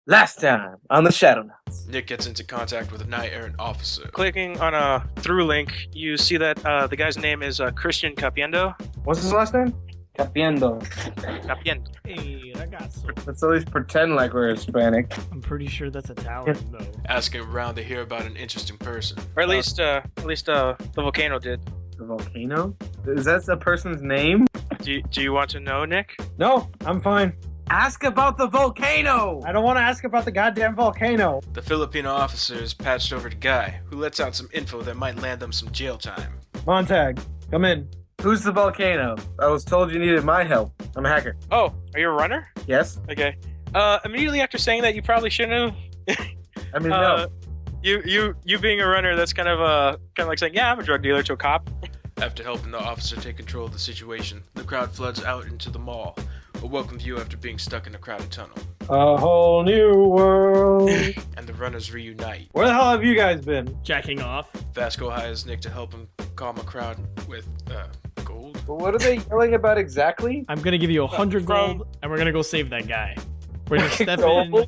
Last time on the Shadownauts. Nick gets into contact with a knight errant officer. Clicking on a through link, you see that the guy's name is Christian Capiendo. What's his last name? Capiendo. Capiendo. Hey, I got some. Let's at least pretend like we're Hispanic. I'm pretty sure that's Italian, though. Asking around to hear about an interesting person. Or at least the volcano did. The volcano? Is that a person's name? Do you want to know, Nick? No, I'm fine. Ask about the volcano! I don't want to ask about the goddamn volcano. The Filipino officer is patched over to Guy, who lets out some info that might land them some jail time. Montag, come in. Who's the volcano? I was told you needed my help. I'm a hacker. Oh, are you a runner? Yes? Okay. Immediately after saying that, you probably shouldn't have. I mean, no. You being a runner, that's kind of like saying, yeah, I'm a drug dealer to a cop. After helping the officer take control of the situation, the crowd floods out into the mall. A welcome view after being stuck in a crowded tunnel. A whole new world. And the runners reunite. Where the hell have you guys been? Jacking off. Vasco hires Nick to help him calm a crowd with, gold. What are they yelling about exactly? I'm gonna give you 100 gold, and we're gonna go save that guy. We're gonna step in. Gold?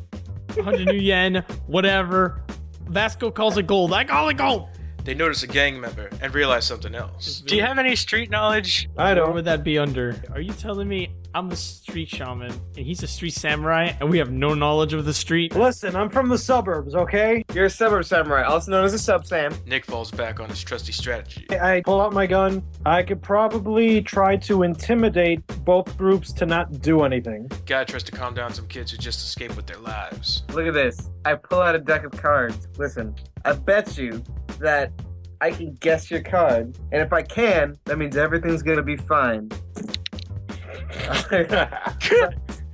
100 new yen, whatever. Vasco calls it gold. I call it gold. They notice a gang member and realize something else. Do you have any street knowledge? I Where don't. would that be under? Are you telling me I'm the street shaman, and he's a street samurai, and we have no knowledge of the street? Listen, I'm from the suburbs, okay? You're a suburb samurai, also known as a sub-sam. Nick falls back on his trusty strategy. I pull out my gun. I could probably try to intimidate both groups to not do anything. Guy tries to calm down some kids who just escaped with their lives. Look at this. I pull out a deck of cards. Listen, I bet you that I can guess your card. And if I can, that means everything's gonna be fine.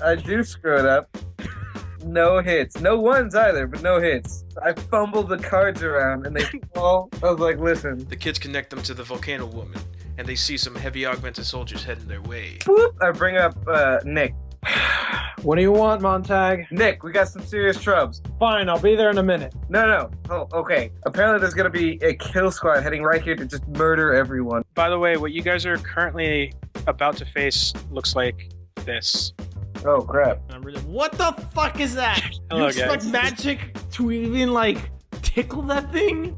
I do screw it up. No hits. No ones either, but no hits. I fumbled the cards around and they fall. I was like, listen. The kids connect them to the volcano woman, and they see some heavy augmented soldiers heading their way. Boop. I bring up Nick. What do you want, Montag? Nick, we got some serious troubles. Fine, I'll be there in a minute. No. Oh, okay. Apparently there's gonna be a kill squad heading right here to just murder everyone. By the way, what you guys are currently about to face looks like this. Oh, crap. What the fuck is that? Hello, You expect guys. magic to even, like, tickle that thing?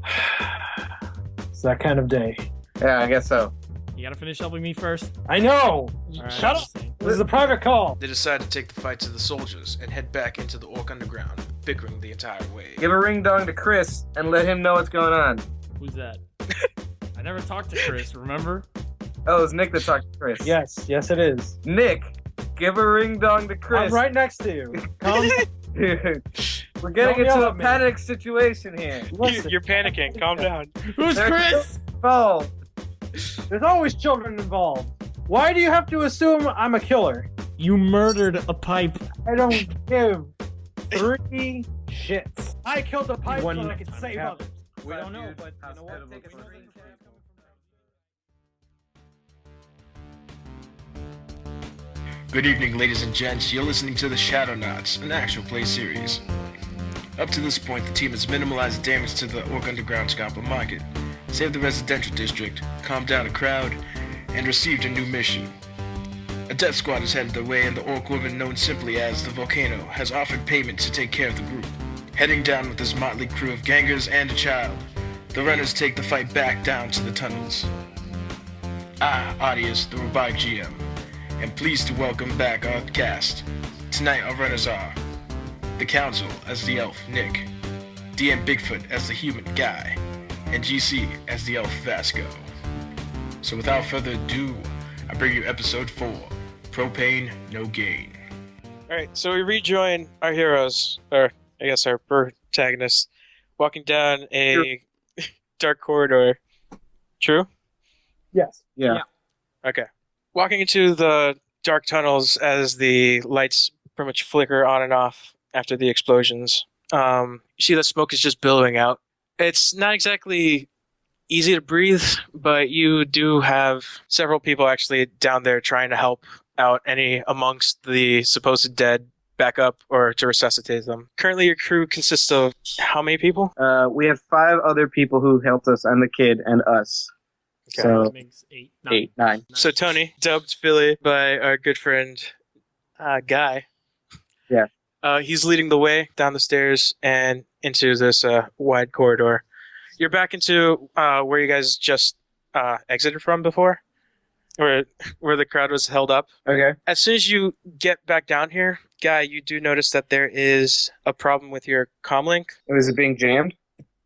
It's that kind of day. Yeah, I guess so. You gotta finish helping me first. I know! Alright, Shut up! just saying. This is a private call. They decide to take the fight to the soldiers and head back into the Ork Underground, bickering the entire way. Give a ring dong to Chris and let him know what's going on. Who's that? I never talked to Chris, remember? Oh, it's Nick that talked to Chris. Yes, it is. Nick, give a ring dong to Chris. I'm right next to you. Come. We're getting Don't yell into a at me. panic situation here. Listen, You're panicking. Calm down. Who's Chris? Oh, there's always children involved. Why do you have to assume I'm a killer? You murdered a pipe. I don't give 3 shits. I killed a pipe so I could save others. we don't know, but you know what? Take a ring. Good evening, ladies and gents. You're listening to the Shadownauts, an actual play series. Up to this point, the team has minimalized damage to the Ork Underground scalper market, saved the residential district, calmed down a crowd, and received a new mission. A death squad is headed their way, and the Ork woman known simply as the Volcano has offered payment to take care of the group. Heading down with this motley crew of gangers and a child, the runners take the fight back down to the tunnels. Audius, the robotic GM, and pleased to welcome back our cast. Tonight our runners are the Council as the elf Nick, DMBigfoot as the human Guy, and GC as the elf Vasco. So without further ado, I bring you episode 4, Propane, No Gain. Alright, so we rejoin our heroes, or I guess our protagonists, walking down a dark corridor. True? Yes. Yeah. Okay. Walking into the dark tunnels as the lights pretty much flicker on and off after the explosions. You see that smoke is just billowing out. It's not exactly easy to breathe, but you do have several people actually down there trying to help out any amongst the supposed dead back up or to resuscitate them. Currently your crew consists of how many people? We have 5 other people who helped us, and the kid, and us. Okay. So, That makes 8, 9. 8, 9. So Tony, dubbed Philly by our good friend Guy. Yeah. He's leading the way down the stairs and into this wide corridor. You're back into where you guys just exited from before, where the crowd was held up. Okay. As soon as you get back down here, Guy, you do notice that there is a problem with your comlink. Is it being jammed?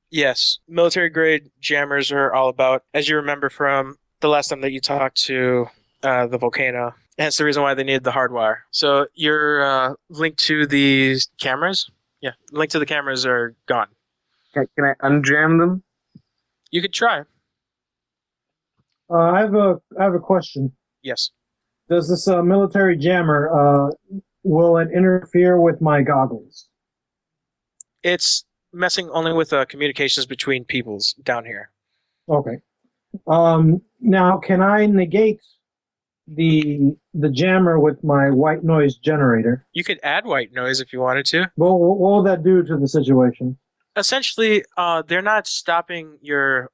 Yes, military-grade jammers are all about, as you remember from the last time that you talked to the volcano. Hence the reason why they needed the hardwire. So your link to the cameras, link to the cameras are gone. Can I unjam them? You could try. I have a question. Yes. Does this military jammer will it interfere with my goggles? It's messing only with communications between peoples down here. Okay. Now, can I negate the jammer with my white noise generator? You could add white noise if you wanted to. What will that do to the situation? Essentially, they're not stopping your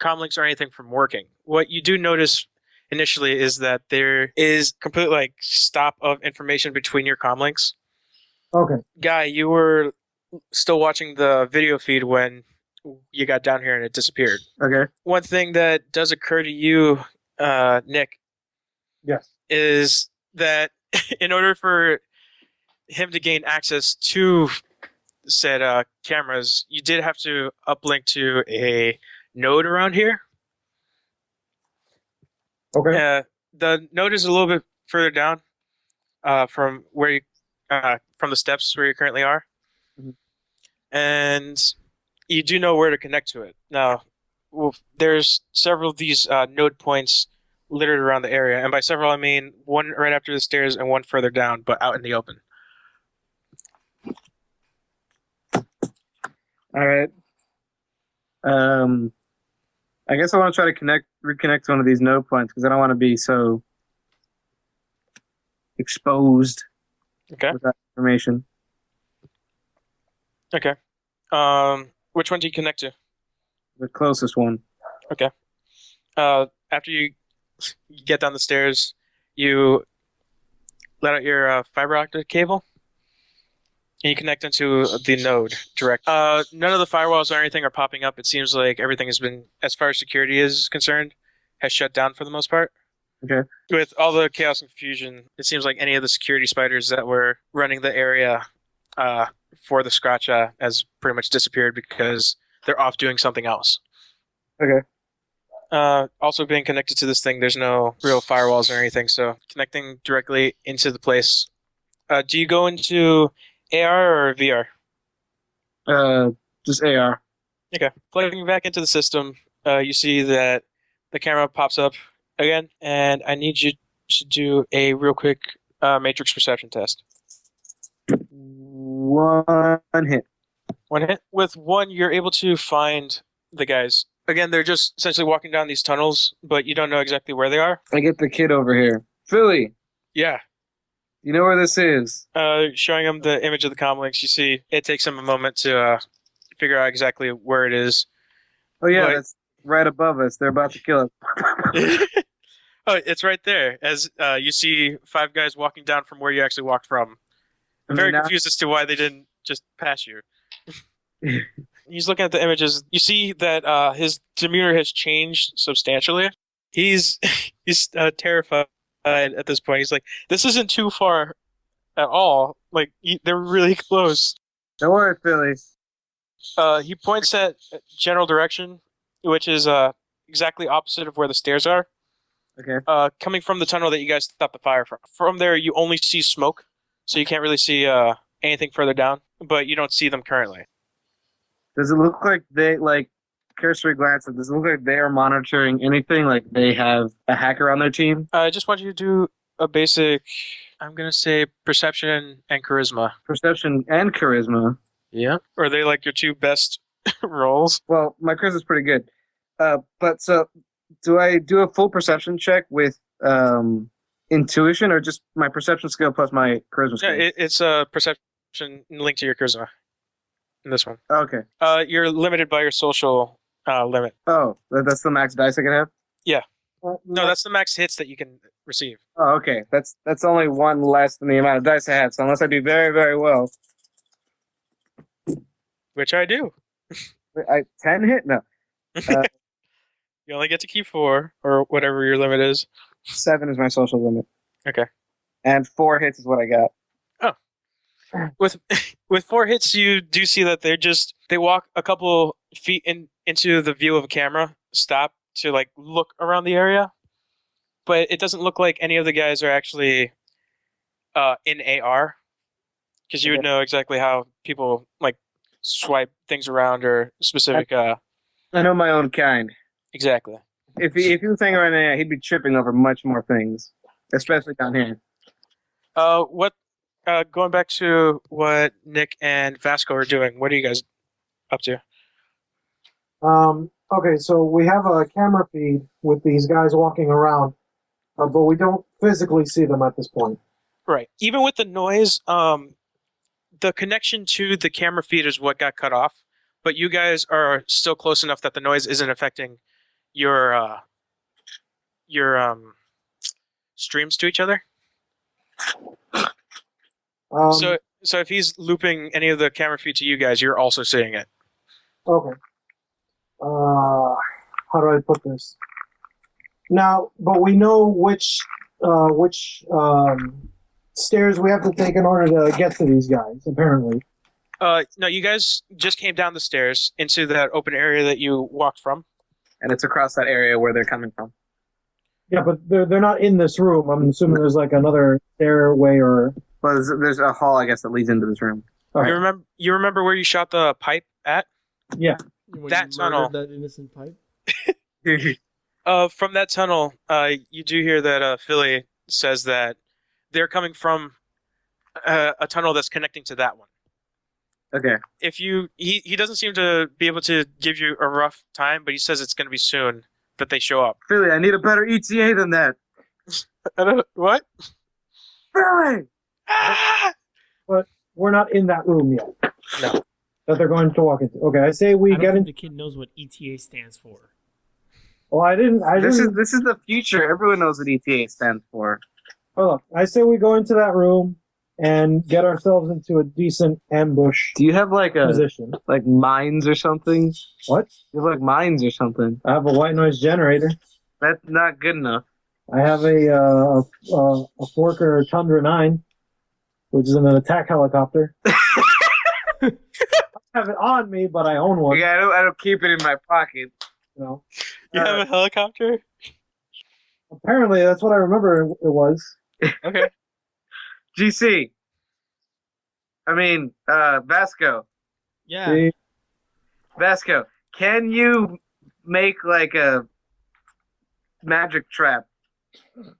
comlinks or anything from working. What you do notice initially is that there is complete stop of information between your comlinks. Okay. Guy, you were still watching the video feed when you got down here and it disappeared. Okay. One thing that does occur to you, Nick, Yes. is that in order for him to gain access to said cameras, you did have to uplink to a node around here. Okay. The node is a little bit further down from where you from the steps where you currently are. Mm-hmm. And you do know where to connect to it. Now, there's several of these node points littered around the area, and by several I mean one right after the stairs and one further down, but out in the open. All right. I guess I want to try to reconnect to one of these node points because I don't want to be so exposed Okay. with that information. Okay. Which one do you connect to? The closest one. Okay. After you get down the stairs, you let out your fiber optic cable, and you connect into the node direct. None of the firewalls or anything are popping up. It seems like everything has been, as far as security is concerned, has shut down for the most part. Okay. With all the chaos and confusion, it seems like any of the security spiders that were running the area for the Scratcha has pretty much disappeared because they're off doing something else. Okay. Also being connected to this thing, there's no real firewalls or anything, so connecting directly into the place. Do you go into AR or VR? Just AR. Okay. Plugging back into the system, you see that the camera pops up again, and I need you to do a real quick matrix perception test. One hit. One hit. With one, you're able to find the guys. Again, they're just essentially walking down these tunnels, but you don't know exactly where they are. I get the kid over here. Philly, Yeah. you know where this is? Showing him the image of the comlinks, you see it takes him a moment to figure out exactly where it is. Oh, yeah, But- that's right above us. They're about to kill us. Oh, it's right there. As you see 5 guys walking down from where you actually walked from. I'm very confused as to why they didn't just pass you. He's looking at the images. You see that his demeanor has changed substantially. He's terrified at this point. He's like, this isn't too far at all. Like, they're really close. Don't worry, Philly. He points at general direction, which is exactly opposite of where the stairs are. Okay. Coming from the tunnel that you guys stopped the fire from. From there, you only see smoke, so you can't really see anything further down, but you don't see them currently. Does it look like they, cursory glance, does it look like they are monitoring anything? Like they have a hacker on their team? I just want you to do a basic, I'm going to say perception and charisma. Perception and charisma. Yeah. Or are they like your 2 best rolls? Well, my charisma's pretty good. But so, do I do a full perception check with intuition or just my perception skill plus my charisma skill? Yeah, it's a perception linked to your charisma in this one. Okay. You're limited by your social limit. Oh, that's the max dice I can have? Yeah. No, that's the max hits that you can receive. Oh, okay. That's only one less than the amount of dice I had. So unless I do very, very well, Which I do. 10 hit? No. You only get to keep 4, or whatever your limit is. 7 is my social limit. Okay. And 4 hits is what I got. With 4 hits, you do see that they walk a couple feet into the view of a camera, stop to like look around the area, but it doesn't look like any of the guys are actually in AR, because you would know exactly how people like swipe things around or specific. I know my own kind. Exactly. If he was hanging around there, he'd be tripping over much more things, especially down here. Going back to what Nick and Vasco are doing, what are you guys up to? Okay, so we have a camera feed with these guys walking around, but we don't physically see them at this point. Right. Even with the noise, the connection to the camera feed is what got cut off, but you guys are still close enough that the noise isn't affecting your streams to each other. So if he's looping any of the camera feed to you guys, you're also seeing it. Okay. How do I put this? Now, but we know which stairs we have to take in order to get to these guys, apparently. No, you guys just came down the stairs into that open area that you walked from. And it's across that area where they're coming from. Yeah, but they're not in this room. I'm assuming there's like another stairway or... Well, there's a hall, I guess, that leads into this room. Right. You remember where you shot the pipe at? Yeah. When That you tunnel. murdered that innocent pipe. From that tunnel, you do hear that Philly says that they're coming from a tunnel that's connecting to that one. Okay. He doesn't seem to be able to give you a rough time, but he says it's going to be soon that they show up. Philly, I need a better ETA than that. What? Philly! But we're not in that room yet. No. That they're going to walk into. Okay, I say we I don't get think in. the kid knows what ETA stands for. Well, I didn't. This is the future. Everyone knows what ETA stands for. Hold on. I say we go into that room and get ourselves into a decent ambush Do you have like position. mines or something? What? You have like mines or something. I have a white noise generator. That's not good enough. I have a Forker Tundra 9, which is an attack helicopter. I have it on me, but I own one. Yeah, I don't keep it in my pocket. You know? You have a helicopter? Apparently, that's what I remember it was. Okay. GC. I mean, Vasco. Yeah. See? Vasco, can you make like a magic trap?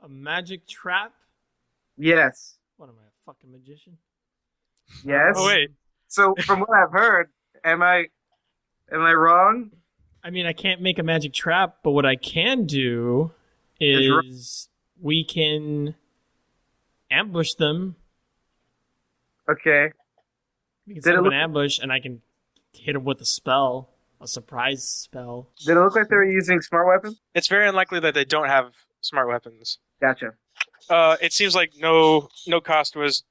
A magic trap? Yes. What am I, a fucking magician? Yes. Oh wait. So from what I've heard, am I wrong? I mean, I can't make a magic trap, but what I can do is we can ambush them. Okay. We can Did set it up look- an ambush, and I can hit them with a spell, a surprise spell. Did it look like they were using smart weapons? It's very unlikely that they don't have smart weapons. Gotcha. It seems like no cost was,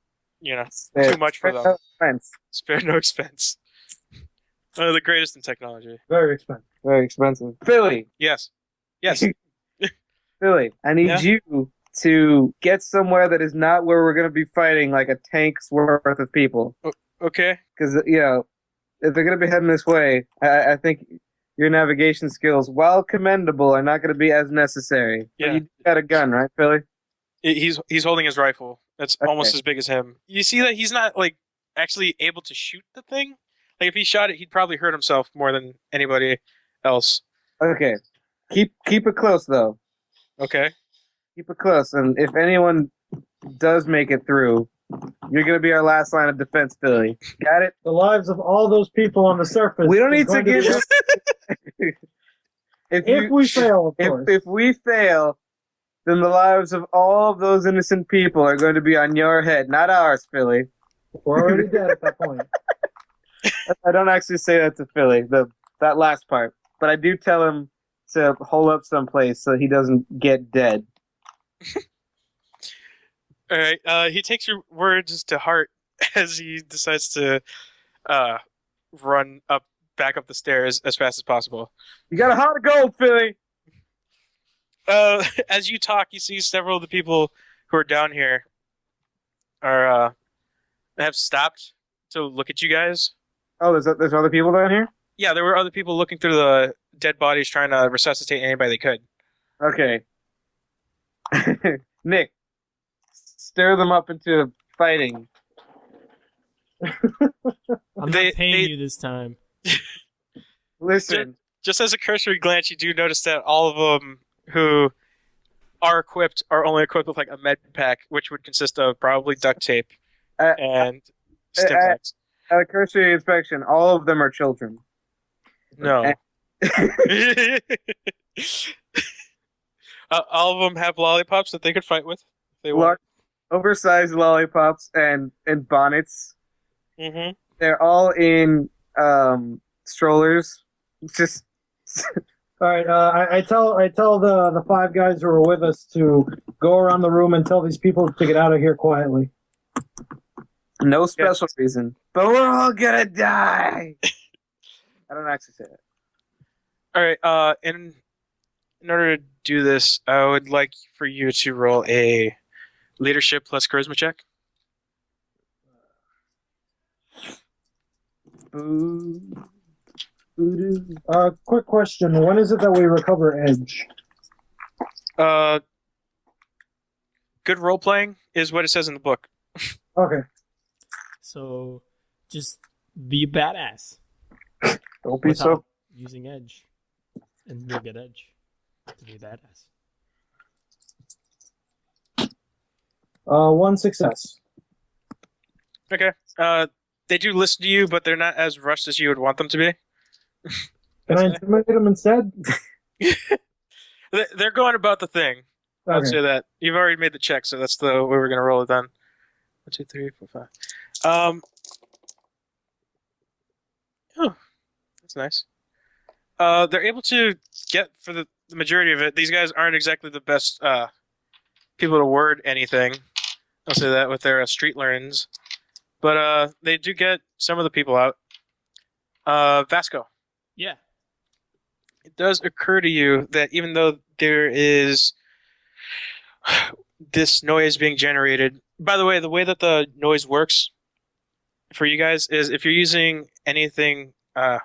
too much for them. Expense. Spare no expense. One of the greatest in technology. Very expensive. Very expensive. Philly. Yes. Yes. Philly, I need Yeah? you to get somewhere that is not where we're going to be fighting like a tank's worth of people. Okay. Because, if they're going to be heading this way, I think your navigation skills, while commendable, are not going to be as necessary. But Yeah. you got a gun, right, Philly? He's holding his rifle. That's Okay. almost as big as him. You see that he's not like actually able to shoot the thing? Like if he shot it, he'd probably hurt himself more than anybody else. Okay. Keep it close, though. Okay. Keep it close. And if anyone does make it through, you're going to be our last line of defense, Philly. Got it? The lives of all those people on the surface. We don't is need to going give be- this. If we fail, of course. If we fail, then the lives of all of those innocent people are going to be on your head, not ours, Philly. We're already dead at that point. I don't actually say that to Philly, that last part, but I do tell him to hole up someplace so he doesn't get dead. All right. He takes your words to heart as he decides to run back up the stairs as fast as possible. You got a heart of gold, Philly. As you talk, you see several of the people who are down here have stopped to look at you guys. Oh, there's other people down here? Yeah, there were other people looking through the dead bodies trying to resuscitate anybody they could. Okay. Nick, stir them up into fighting. I'm not paying you this time. Listen. Just as a cursory glance, you do notice that all of them who are equipped are only equipped with like a med pack, which would consist of probably duct tape and stimulants. At a cursory inspection, all of them are children. No. All of them have lollipops that they could fight with. If they want. Oversized lollipops and bonnets. Mm-hmm. They're all in strollers. Just All right. I tell the five guys who are with us to go around the room and tell these people to get out of here quietly. no special reason, but we're all gonna die. I don't actually say it. All right. In order to do this, I would like for you to roll a leadership plus charisma check. Quick question. When is it that we recover edge? Good role playing is what it says in the book. Okay. So, just be badass. Don't be without so. using edge, and you'll get edge to be badass. One success. Okay. They do listen to you, but they're not as rushed as you would want them to be. Can I intimidate them instead? They're going about the thing. I'd Okay. say that. You've already made the check, so that's the way we're going to roll it then. 1, 2, 3, 4, 5. Oh, that's nice. They're able to get, for the majority of it, these guys aren't exactly the best people to word anything. I'll say that with their street learnings. But they do get some of the people out. Vasco. Yeah. It does occur to you that even though there is this noise being generated, by the way that the noise works for you guys is if you're using anything that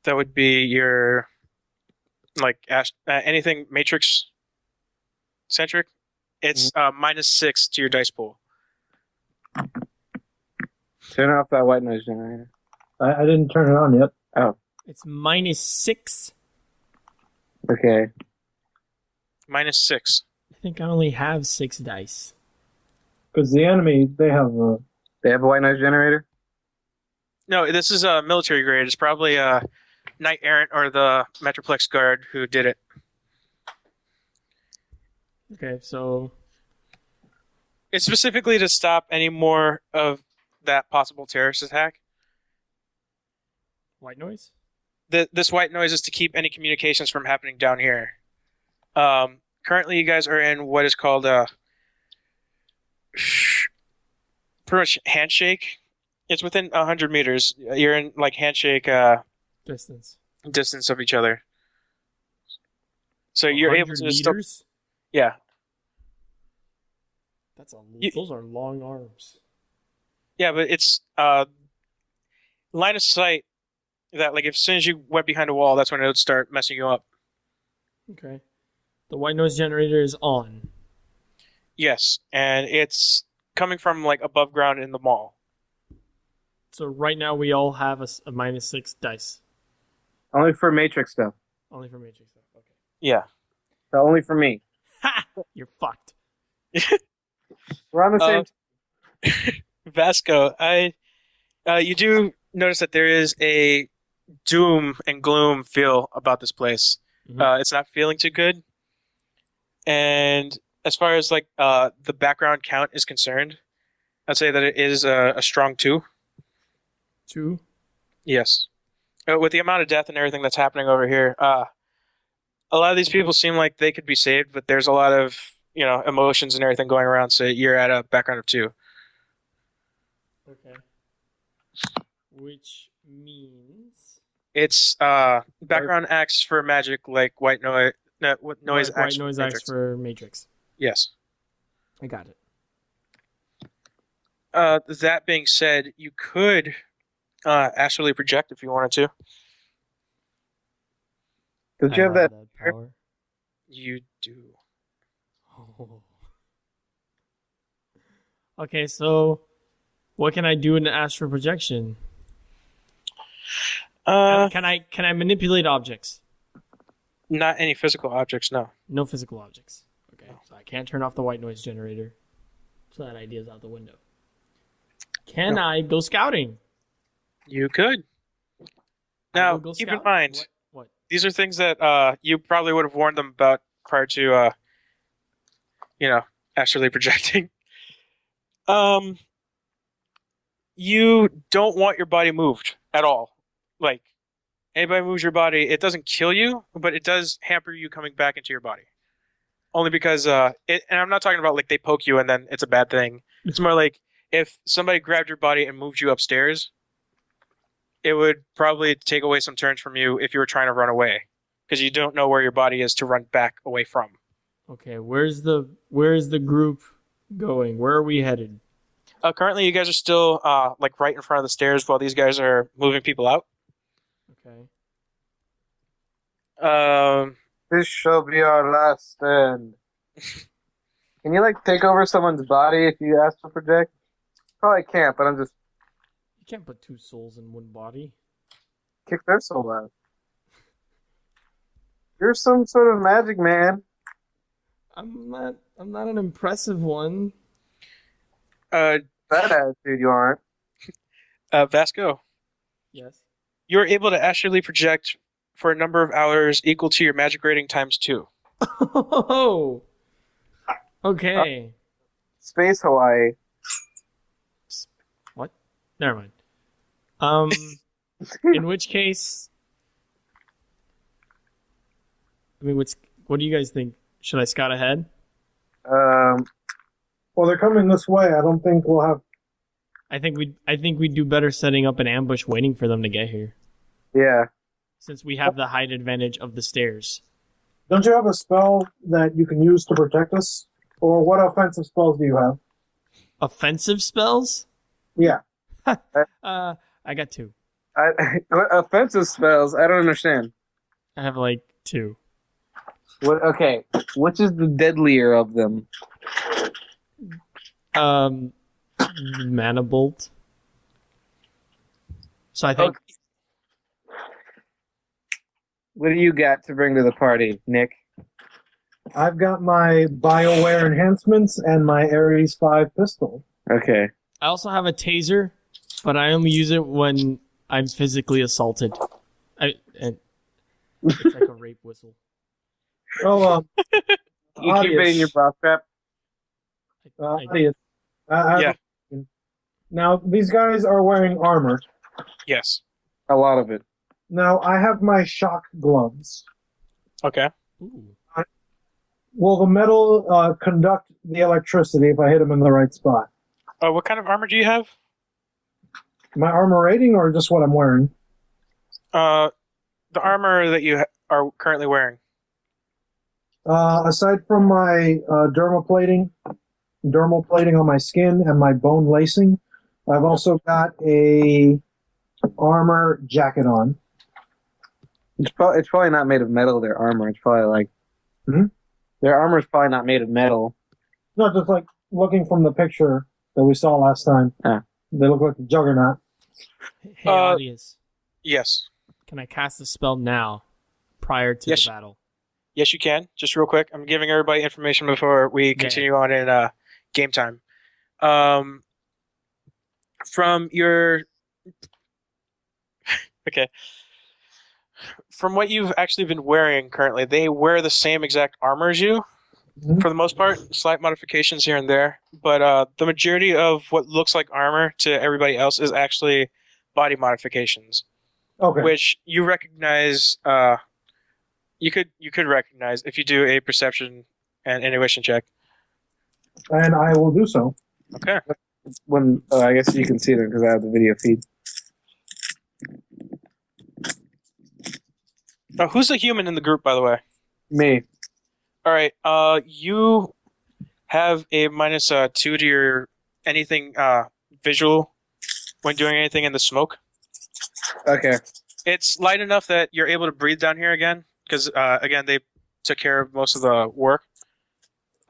would be your like anything matrix centric, it's -6 to your dice pool. Turn off that white noise generator. I didn't turn it on yet. Oh, It's -6. okay. -6. I think I only have 6 dice. Because the enemy, they have They have a white noise generator? No, this is a military grade. It's probably Knight Errant or the Metroplex Guard who did it. Okay, so It's specifically to stop any more of that possible terrorist attack. white noise? This white noise is to keep any communications from happening down here. Currently, you guys are in what is called pretty much handshake. It's within 100 meters. You're in like handshake Distance. distance of each other. So you're able 100 to still, meters? yeah. Those are long arms. Yeah, but it's line of sight that like as soon as you went behind a wall, that's when it would start messing you up. Okay. The white noise generator is on. Yes, and it's coming from like above ground in the mall. So right now we all have a -6 dice. Only for Matrix stuff. Only for Matrix stuff. Okay. Yeah. So only for me. Ha! You're fucked. We're on the same. Vasco, you do notice that there is a doom and gloom feel about this place. Mhm. It's not feeling too good. And as far as like the background count is concerned, I'd say that it is a strong 2. 2. Yes. With the amount of death and everything that's happening over here, a lot of these people seem like they could be saved, but there's a lot of emotions and everything going around. So you're at a background of 2. Okay. Which means It's background acts for magic, like white noise. No, what noise white acts? noise for acts Matrix. for Matrix. Yes. I got it. That being said, you could astrally project if you wanted to. Don't you have that? power? You do. Oh. Okay, so what can I do in the astral projection? Can I manipulate objects? Not any physical objects, no. No physical objects. Okay, so I can't turn off the white noise generator. So that idea's out the window. Can I go scouting? You could. I Now, will go keep in scout. mind, What? these are things that you probably would have warned them about prior to, astrally projecting. You don't want your body moved at all. Like, anybody moves your body, it doesn't kill you, but it does hamper you coming back into your body. Only because, and I'm not talking about like they poke you and then it's a bad thing. It's more like if somebody grabbed your body and moved you upstairs, it would probably take away some turns from you if you were trying to run away, because you don't know where your body is to run back away from. Okay, where's the group going? Where are we headed? Currently, you guys are still like right in front of the stairs while these guys are moving people out. Okay. This shall be our last stand. Can you like take over someone's body if you ask to project? Probably can't, but I'm just You can't put 2 souls in one body. kick their soul out. You're some sort of magic man. I'm not an impressive one. That attitude you aren't. Vasco, Yes. you're able to astrally project for a number of hours equal to your magic rating times 2. Oh. Okay. Space Hawaii. What? Never mind. In which case, I mean, what do you guys think? Should I scout ahead? Well, they're coming this way. I don't think we'll have. I think we'd do better setting up an ambush, waiting for them to get here, Yeah. since we have the height advantage of the stairs. Don't you have a spell that you can use to protect us? Or what offensive spells do you have? Offensive spells? Yeah. I got 2. Offensive spells? I don't understand. I have like 2. What? Okay. Which is the deadlier of them? Mana bolt. So I think Okay. What do you got to bring to the party, Nick? I've got my BioWare enhancements and my Ares 5 pistol. Okay. I also have a taser, but I only use it when I'm physically assaulted. And it's like a rape whistle. Oh, You keep it in your bra strap? Audius. Yeah. Now, these guys are wearing armor. Yes. A lot of it. Now, I have my shock gloves. Okay. Ooh. Will the metal conduct the electricity if I hit them in the right spot? What kind of armor do you have? My armor rating or just what I'm wearing? The armor that you are currently wearing. Aside from my dermal plating on my skin and my bone lacing, I've also got a armor jacket on. It's probably not made of metal, their armor. It's probably like... Mhm. Their armor is probably not made of metal. No, just like looking from the picture that we saw last time. Ah. They look like the Juggernaut. Hey, Audius, Yes. can I cast the spell now, prior to Yes. the battle? Yes, you can. Just real quick. I'm giving everybody information before we continue on in game time. From your... Okay. From what you've actually been wearing currently, they wear the same exact armor as you, Mhm. for the most part. Slight modifications here and there. But the majority of what looks like armor to everybody else is actually body modifications. Okay. which you recognize. You could recognize if you do a perception and intuition check. And I will do so. Okay. When I guess you can see them because I have the video feed. Now, who's the human in the group, by the way? Me. All right. You have a -2 to your anything visual when doing anything in the smoke. Okay. It's light enough that you're able to breathe down here again, because again they took care of most of the work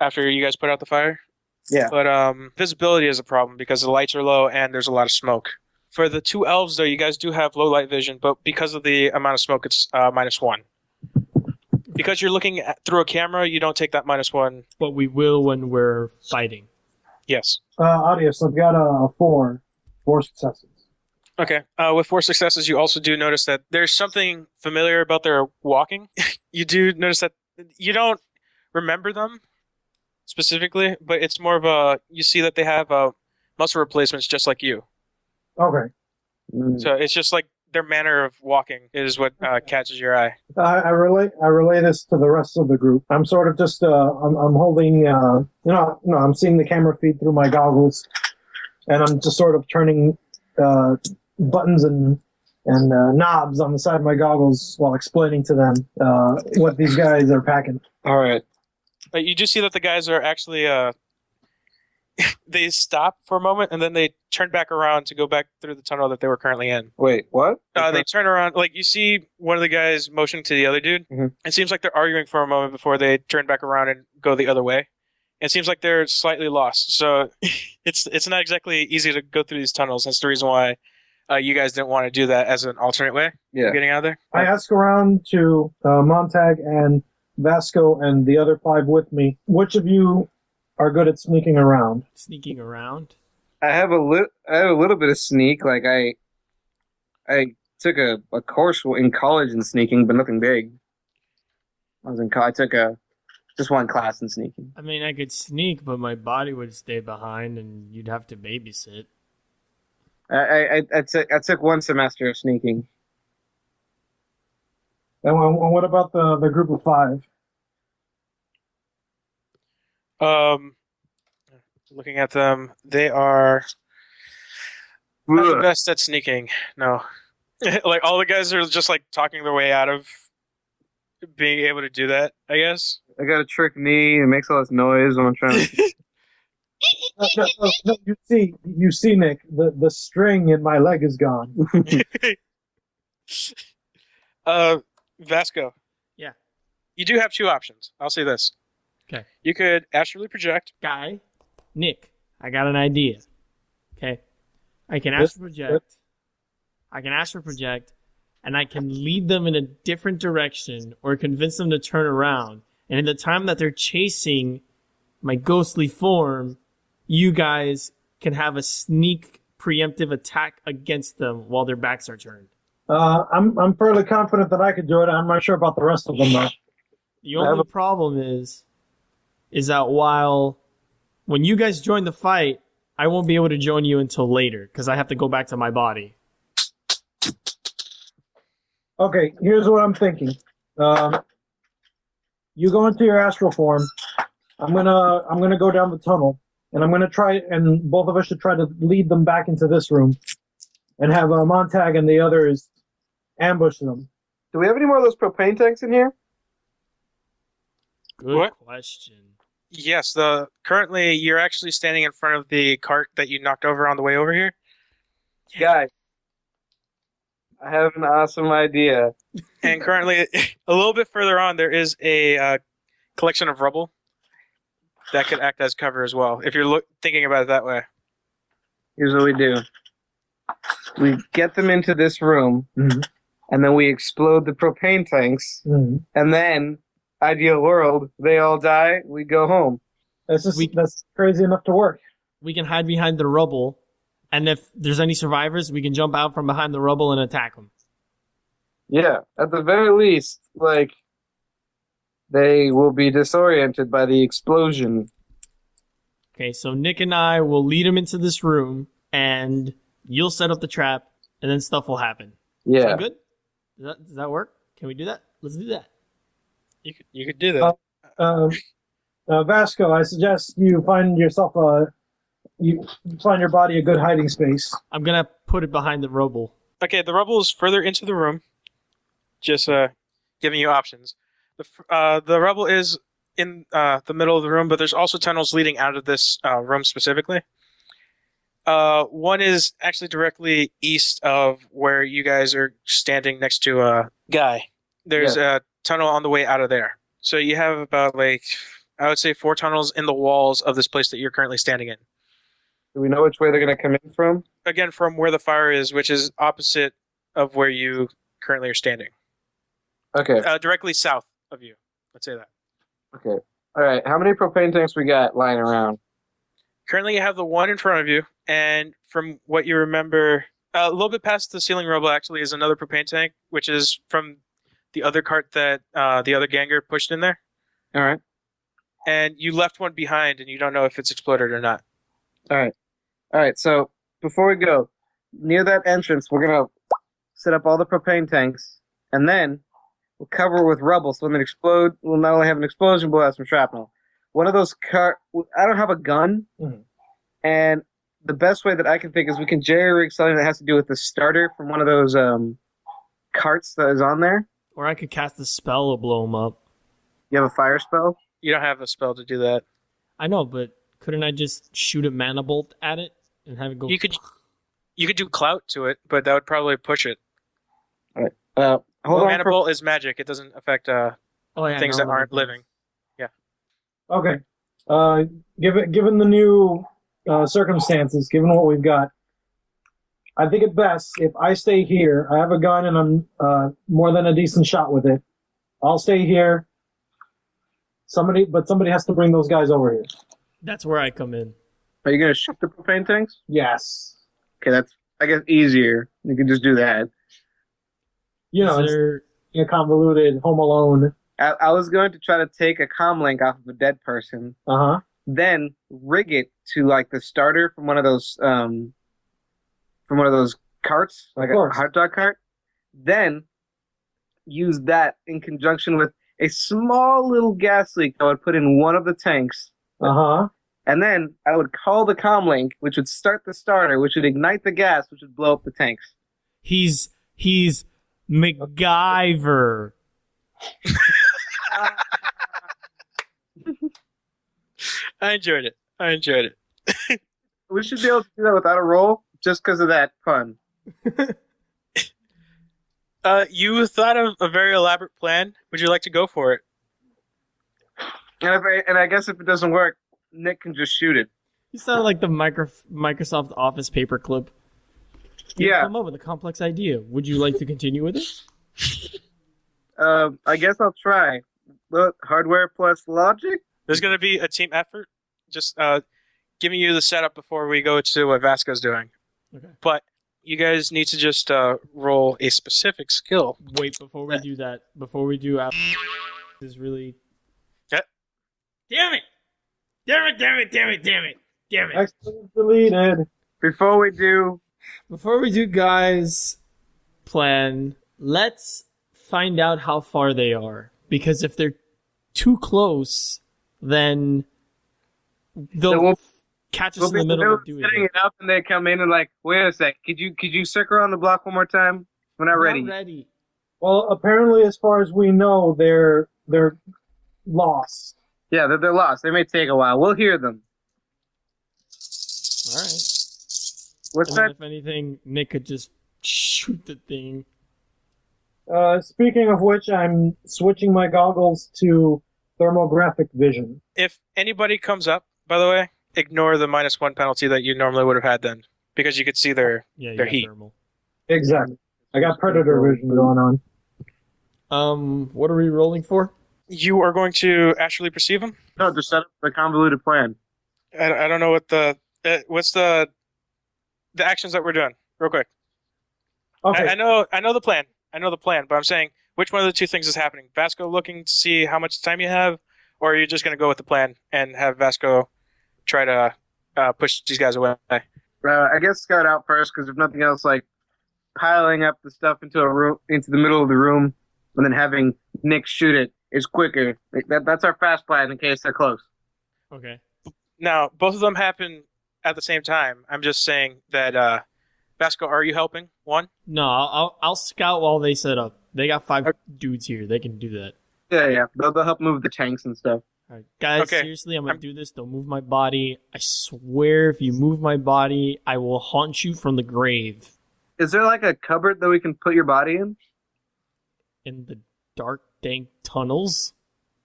after you guys put out the fire. Yeah. But visibility is a problem because the lights are low and there's a lot of smoke. For the 2 elves, though, you guys do have low light vision, but because of the amount of smoke, it's -1. Because you're looking through a camera, you don't take that -1. But we will when we're fighting. Yes. Audius, I've got a 4 successes. Okay. With 4 successes, you also do notice that there's something familiar about their walking. You do notice that you don't remember them specifically, but it's more of you see that they have muscle replacements just like you. Okay. So it's just like their manner of walking is what catches your eye. I relay this to the rest of the group. I'm sort of just I'm holding I'm seeing the camera feed through my goggles, and I'm just sort of turning buttons and knobs on the side of my goggles while explaining to them what these guys are packing. All right. But you do see that the guys are actually they stop for a moment and then they turn back around to go back through the tunnel that they were currently in. Wait, what? They turn around, like you see one of the guys motioning to the other dude. Mm-hmm. It seems like they're arguing for a moment before they turn back around and go the other way. It seems like they're slightly lost. So it's not exactly easy to go through these tunnels. That's the reason why you guys didn't want to do that as an alternate way of getting out of there. I ask around to Montag and Vasco and the other 5 with me, which of you are good at sneaking around? Sneaking around? I have a little bit of sneak. Like I took a course in college in sneaking, but nothing big. I took just one class in sneaking. I mean, I could sneak, but my body would stay behind and you'd have to babysit. I took one semester of sneaking. And what about the group of 5? Looking at them, they are not the best at sneaking. No. Like, all the guys are just, like, talking their way out of being able to do that, I guess. I got a trick knee. It makes all this noise when I'm trying to... No, you see, Nick, the string in my leg is gone. Vasco. Yeah. You do have 2 options. I'll say this. Okay. You could astrally project. Nick, I got an idea. Okay. I can astral project. And I can lead them in a different direction or convince them to turn around. And in the time that they're chasing my ghostly form, you guys can have a sneak preemptive attack against them while their backs are turned. I'm fairly confident that I could do it. I'm not sure about the rest of them, though. The only problem is that when you guys join the fight, I won't be able to join you until later because I have to go back to my body. Okay, here's what I'm thinking. You go into your astral form. I'm gonna go down the tunnel, and I'm gonna try, and both of us should try to lead them back into this room, and have Montag and the others ambush them. Do we have any more of those propane tanks in here? Good question. Yes, currently you're actually standing in front of the cart that you knocked over on the way over here. Guys, I have an awesome idea. And currently, a little bit further on, there is a collection of rubble that could act as cover as well, if you're thinking about it that way. Here's what we do. We get them into this room, and then we explode the propane tanks, and then, ideal world, they all die, we go home. That's crazy enough to work. We can hide behind the rubble, and if there's any survivors, we can jump out from behind the rubble and attack them. Yeah, at the very least, like, they will be disoriented by the explosion. Okay, so Nick and I will lead them into this room, and you'll set up the trap, and then stuff will happen. Yeah. Sound good? Does that work? Can we do that? Let's do that. You could do that. Vasco, I suggest you find yourself you find your body a good hiding space. I'm gonna put it behind the rubble. Okay, the rubble is further into the room. Just giving you options. The rubble is in the middle of the room, but there's also tunnels leading out of this room specifically. One is actually directly east of where you guys are standing next to a guy. There's a tunnel on the way out of there. So you have about, like, I would say 4 tunnels in the walls of this place that you're currently standing in. Do we know which way they're going to come in from? Again, from where the fire is, which is opposite of where you currently are standing. Okay. Directly south of you. Let's say that. Okay. All right. How many propane tanks we got lying around? Currently, you have the one in front of you, and from what you remember, a little bit past the ceiling rubble actually is another propane tank, which is from the other cart that the other ganger pushed in there. All right. And you left one behind, and you don't know if it's exploded or not. All right. So before we go, near that entrance, we're going to set up all the propane tanks, and then we'll cover it with rubble. So when they explode, we'll not only have an explosion, but we'll have some shrapnel. One of those I don't have a gun, and the best way that I can think is we can jerry-rig something that has to do with the starter from one of those carts that is on there. Or I could cast a spell to blow them up. You have a fire spell? You don't have a spell to do that. I know, but couldn't I just shoot a mana bolt at it and have it go? You could do clout to it, but that would probably push it. All right. Hold on. Mana bolt is magic. It doesn't affect things that aren't living. Yeah. Okay. Given the new circumstances, given what we've got, I think it best if I stay here. I have a gun and I'm more than a decent shot with it. I'll stay here. Somebody has to bring those guys over here. That's where I come in. Are you going to shoot the propane tanks? Yes. Okay, that's, I guess, easier. You can just do that. You know, it's convoluted Home Alone. I was going to try to take a comm link off of a dead person, then rig it to like the starter from one of those carts, like a hot dog cart. Then use that in conjunction with a small little gas leak I would put in one of the tanks. And then I would call the comm link, which would start the starter, which would ignite the gas, which would blow up the tanks. He's MacGyver. I enjoyed it. We should be able to do that without a roll, just because of that pun. You thought of a very elaborate plan. Would you like to go for it? And I guess if it doesn't work, Nick can just shoot it. You sound like the Microsoft Office paperclip. Yeah. Come up with a complex idea. Would you like to continue with it? I guess I'll try. Look, hardware plus logic? There's going to be a team effort. Just giving you the setup before we go to what Vasco's doing. Okay. But you guys need to just roll a specific skill. Wait, before we do that, is really... Damn it! Excellent deleted. Before we do, guys, plan, let's find out how far they are. Because if they're too close, then they'll catch us in the middle of doing setting it up, and they come in and like, wait a sec, could you circle around the block one more time? We're not ready. Well, apparently, as far as we know, they're lost. Yeah, they're lost. They may take a while. We'll hear them. All right. What's that? If anything, Nick could just shoot the thing. Speaking of which, I'm switching my goggles to thermographic vision. If anybody comes up, by the way, ignore the -1 penalty that you normally would have had then, because you could see their heat. Thermal. Exactly. I got predator vision going on. What are we rolling for? You are going to astrally perceive them? No, just set up the convoluted plan. I don't know what what's the actions that we're doing, real quick. Okay. I know the plan. But I'm saying which one of the two things is happening. Vasco looking to see how much time you have, or are you just going to go with the plan and have Vasco try to push these guys away? I guess scout out first, because if nothing else, like piling up the stuff into the middle of the room, and then having Nick shoot it is quicker. That's our fast plan in case they're close. Okay. Now, both of them happen at the same time. I'm just saying that, Vasco, are you helping? One? No, I'll scout while they set up. They got 5 dudes here. They can do that. Yeah. They'll help move the tanks and stuff. All right, guys, Okay. seriously, I'm going to do this. Don't move my body. I swear if you move my body, I will haunt you from the grave. Is there like a cupboard that we can put your body in? In the dark, dank tunnels?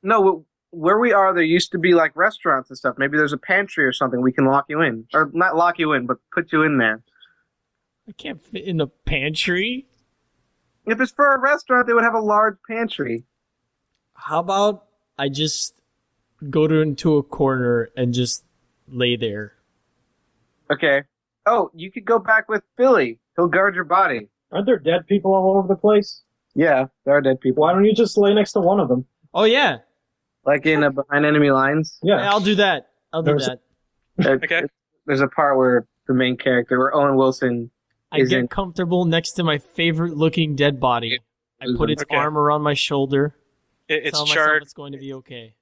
No, where we are, there used to be like restaurants and stuff. Maybe there's a pantry or something we can lock you in. Or not lock you in, but put you in there. I can't fit in a pantry. If it's for a restaurant, they would have a large pantry. How about I just go into a corner and just lay there? Okay. Oh, you could go back with Billy. He'll guard your body. Aren't there dead people all over the place? Yeah, there are dead people. Why don't you just lay next to one of them? Oh, yeah. Like in behind enemy lines? Yeah. I'll do that. Okay. There's a part where the main character, where Owen Wilson I is get in... comfortable next to my favorite looking dead body. I put its Okay. arm around my shoulder. It's Tell myself charred. it's going to be okay.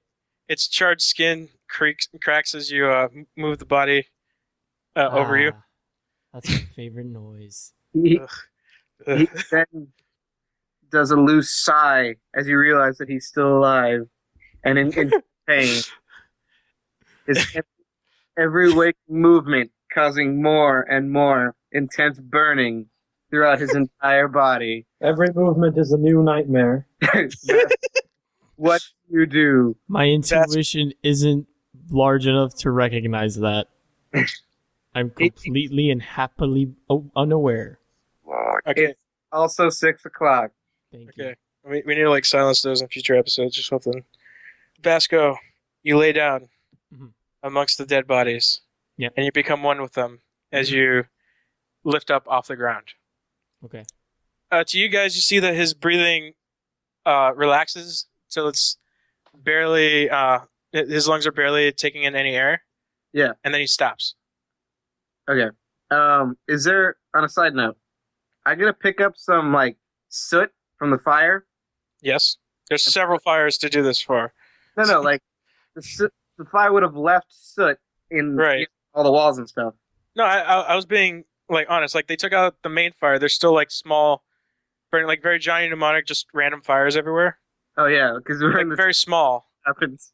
Its charred skin cracks as you move the body over you. That's my favorite noise. He Ugh. then does a loose sigh as you realize that he's still alive and in pain. His every waking movement causing more and more intense burning throughout his entire body. Every movement is a new nightmare. What do you do? My intuition isn't large enough to recognize that. I'm completely and happily unaware. Okay. It's also 6 o'clock. Thank you. Okay. We need to like silence those in future episodes or something. Vasco, you lay down Mhm. amongst the dead bodies. Yep. And you become one with them as you lift up off the ground. Okay. To you guys, you see that his breathing relaxes, so it's barely his lungs are barely taking in any air. Yeah. And then he stops. Okay. Is there, on a side note, I'm going to pick up some, like, soot from the fire. Yes. There's several fires to do this for. No, like, the fire would have left soot in Right. all the walls and stuff. No, I was being like honest. Like they took out the main fire. There's still like small, burning, like very giant mnemonic, just random fires everywhere. Oh, yeah, because we're in Like the very small. happens.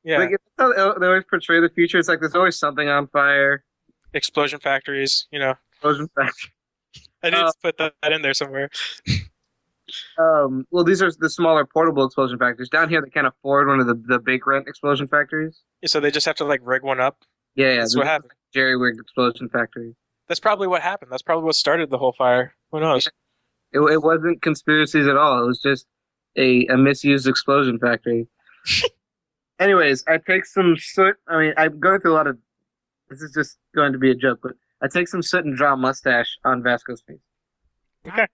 Yeah. Like, it's how they always portray the future. It's like there's always something on fire. Explosion factories. Explosion factory. I did put that in there somewhere. Well, these are the smaller portable explosion factories. Down here, they can't afford one of the big rent explosion factories. So they just have to like rig one up. Yeah, That's what happened. Jerry-rigged explosion factory. That's probably what happened. That's probably what started the whole fire. Who knows? It wasn't conspiracies at all. It was just a misused explosion factory. Anyways, I take some soot. I mean, I'm going through a lot of... This is just going to be a joke, but I take some soot and draw a mustache on Vasco's face. Okay.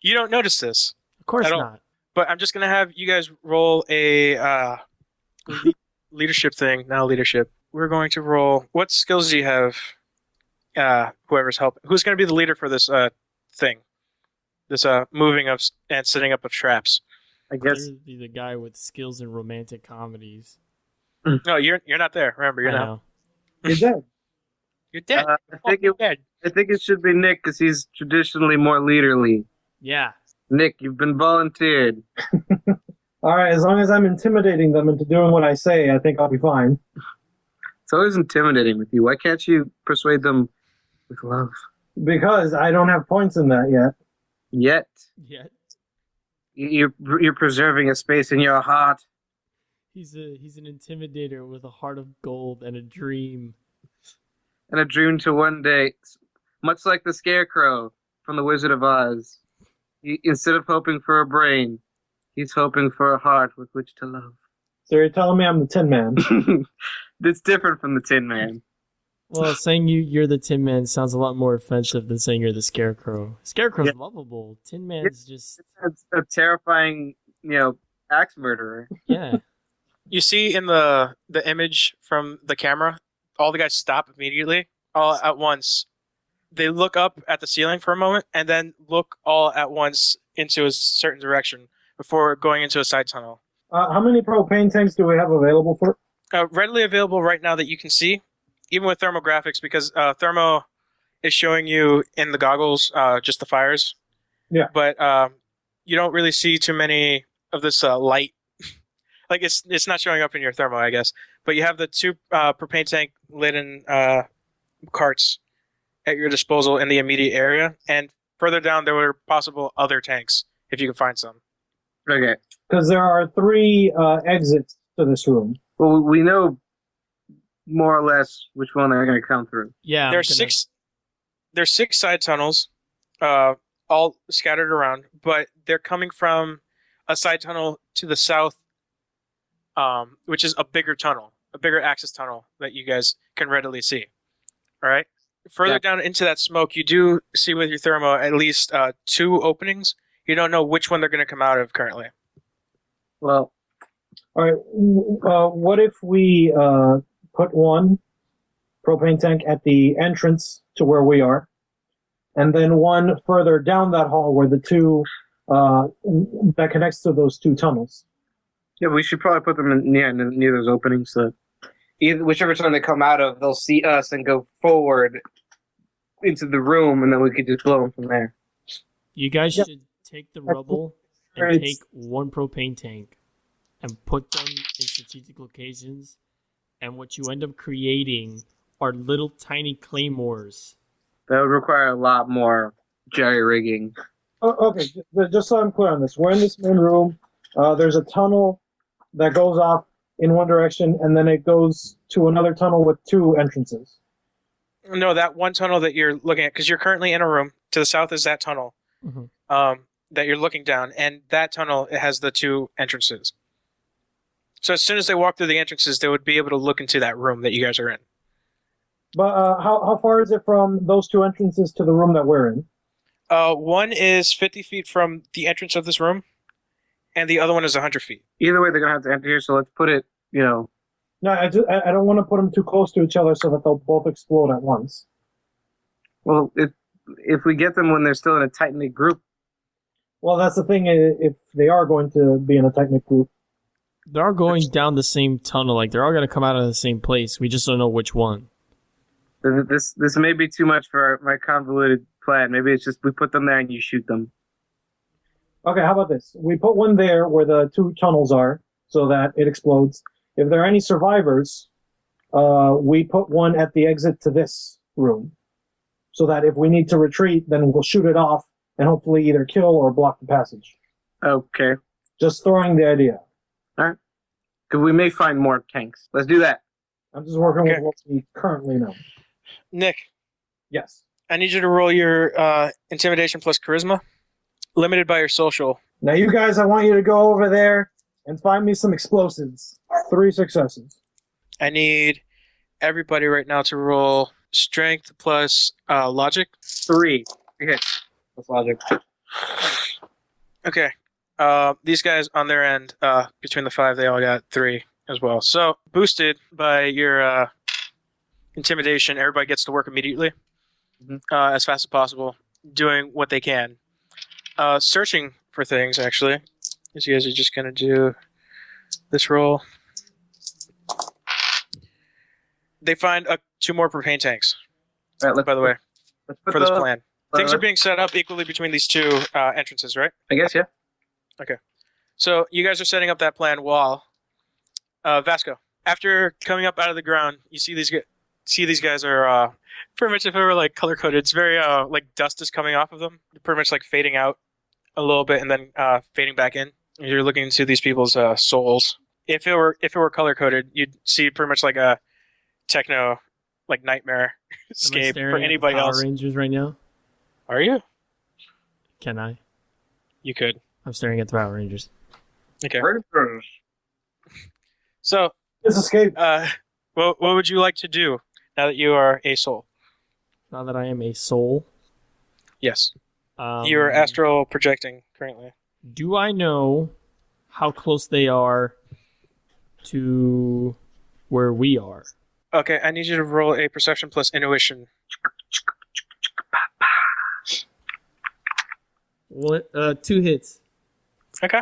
You don't notice this, Of course I don't- not. but I'm just gonna have you guys roll a leadership thing. Now leadership. We're going to roll. What skills do you have? Whoever's helping. Who's going to be the leader for this thing? This moving of and setting up of traps. I guess... Clearly the guy with skills in romantic comedies. No, you're not there. Remember, you're I not. know. You're dead. You're dead. I think it should be Nick because he's traditionally more leaderly. Yeah. Nick, you've been volunteered. All right, as long as I'm intimidating them into doing what I say, I think I'll be fine. It's always intimidating with you. Why can't you persuade them with love? Because I don't have points in that yet. Yet, Yeah. you're preserving a space in your heart. He's an intimidator with a heart of gold and a dream. And a dream to one day, much like the Scarecrow from The Wizard of Oz. Instead of hoping for a brain, he's hoping for a heart with which to love. So you're telling me I'm the Tin Man? It's different from the Tin Man. Well, saying you're the Tin Man sounds a lot more offensive than saying you're the Scarecrow. Scarecrow's lovable. Tin Man's just It's a terrifying, axe murderer. yeah. You see in the image from the camera, all the guys stop immediately, all at once, they look up at the ceiling for a moment and then look all at once into a certain direction before going into a side tunnel. How many propane tanks do we have available for? Readily available right now that you can see, even with thermographics, because thermo is showing you in the goggles just the fires. Yeah. But you don't really see too many of this light. Like it's not showing up in your thermo, I guess. But you have the 2 propane tank laden carts at your disposal in the immediate area, and further down there were possible other tanks if you could find some. Okay. Because there are 3 exits to this room. Well, we know more or less which one they're going to come through. Yeah. There's 6 side tunnels, all scattered around, but they're coming from a side tunnel to the south, which is a bigger tunnel, a bigger access tunnel that you guys can readily see. All right. Further down into that smoke, you do see with your thermo at least 2 openings. You don't know which one they're going to come out of currently. Well, All right. What if we put 1 propane tank at the entrance to where we are, and then 1 further down that hall where the 2 that connects to those 2 tunnels? yeah, we should probably put them near those openings so whichever tunnel they come out of, they'll see us and go forward into the room, and then we could just blow them from there. You guys should take the rubble and take 1 propane tank and put them in strategic locations, and what you end up creating are little tiny claymores. That would require a lot more jerry-rigging. Okay, just so I'm clear on this. We're in this main room. There's a tunnel that goes off in one direction, and then it goes to another tunnel with 2 entrances. No, that one tunnel that you're looking at, because you're currently in a room. To the south is that tunnel that you're looking down, and that tunnel it has the 2 entrances. So as soon as they walk through the entrances, they would be able to look into that room that you guys are in. But how far is it from those 2 entrances to the room that we're in? One is 50 feet from the entrance of this room, and the other one is 100 feet. Either way, they're going to have to enter here, so let's put it, No, I don't want to put them too close to each other so that they'll both explode at once. Well, if we get them when they're still in a tight-knit group. Well, that's the thing, if they are going to be in a tight-knit group. They're all going down the same tunnel. Like, they're all going to come out of the same place. We just don't know which one. This may be too much for my convoluted plan. Maybe it's just we put them there and you shoot them. Okay, how about this? We put 1 there where the 2 tunnels are so that it explodes. If there are any survivors, we put 1 at the exit to this room so that if we need to retreat, then we'll shoot it off and hopefully either kill or block the passage. Okay. Just throwing the idea. All right. Because we may find more tanks. Let's do that. I'm just working with what we currently know. Nick, Yes. I need you to roll your intimidation plus charisma, limited by your social. Now, you guys, I want you to go over there and find me some explosives. 3 successes. I need everybody right now to roll strength plus logic. 3. Okay. That's logic. Okay. These guys on their end, between the 5, they all got 3 as well. So, boosted by your intimidation, everybody gets to work immediately, as fast as possible, doing what they can. Searching for things, actually. These guys are just going to do this roll. They find 2 more propane tanks, All right, by the way, let's put for this plan. Things are being set up equally between these 2 entrances, right? I guess, yeah. Okay. So you guys are setting up that plan while Vasco, after coming up out of the ground, you see these guys are pretty much, if it were like color coded, it's very like dust is coming off of them, pretty much like fading out a little bit and then fading back in. You're looking into these people's souls. If it were color coded, you'd see pretty much like a techno like nightmare escape for anybody else. Power Rangers right now. Are you? Can I? You could. I'm staring at the Power Rangers. Okay. So, This escape. what would you like to do now that you are a soul? Now that I am a soul. Yes. You're astral projecting currently. Do I know how close they are to where we are? Okay, I need you to roll a perception plus intuition. 2 hits. Okay.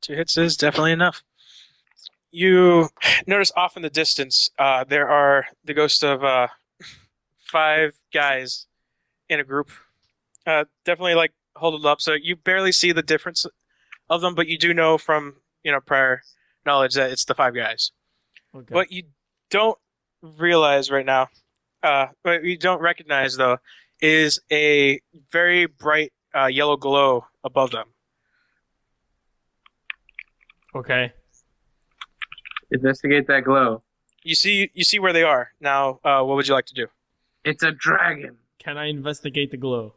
2 hits is definitely enough. You notice off in the distance, there are the ghosts of 5 guys in a group. Definitely like huddled up, so you barely see the difference of them, but you do know from prior knowledge that it's the 5 guys. Okay. What you don't realize right now, what you don't recognize though, is a very bright yellow glow above them. Okay. Investigate that glow. You see where they are now. What would you like to do? It's a dragon. Can I investigate the glow?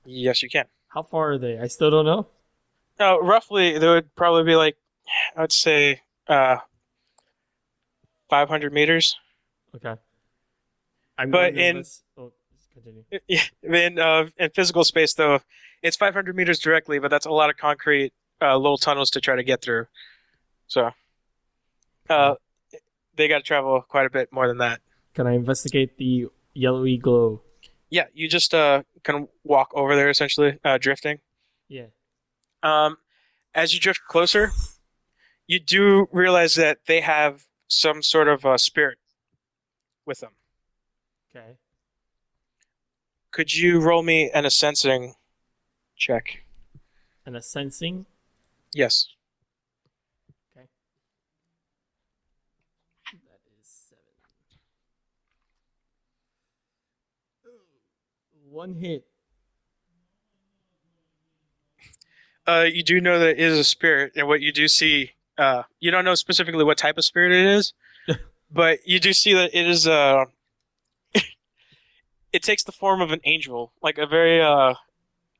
Yes, you can. How far are they? I still don't know. Roughly, there would probably be like, I would say, 500 meters. Okay. Continue. In physical space, though, it's 500 meters directly, but that's a lot of concrete little tunnels to try to get through. So, they got to travel quite a bit more than that. Can I investigate the yellowy glow? Yeah, you just kind of walk over there, essentially, drifting. Yeah. As you drift closer, you do realize that they have some sort of spirit with them. Okay. Could you roll me an sensing check? And a sensing? Yes. Okay. That is 7. 1 hit. You do know that it is a spirit, and what you do see, you don't know specifically what type of spirit it is, but you do see that it is it takes the form of an angel, like a very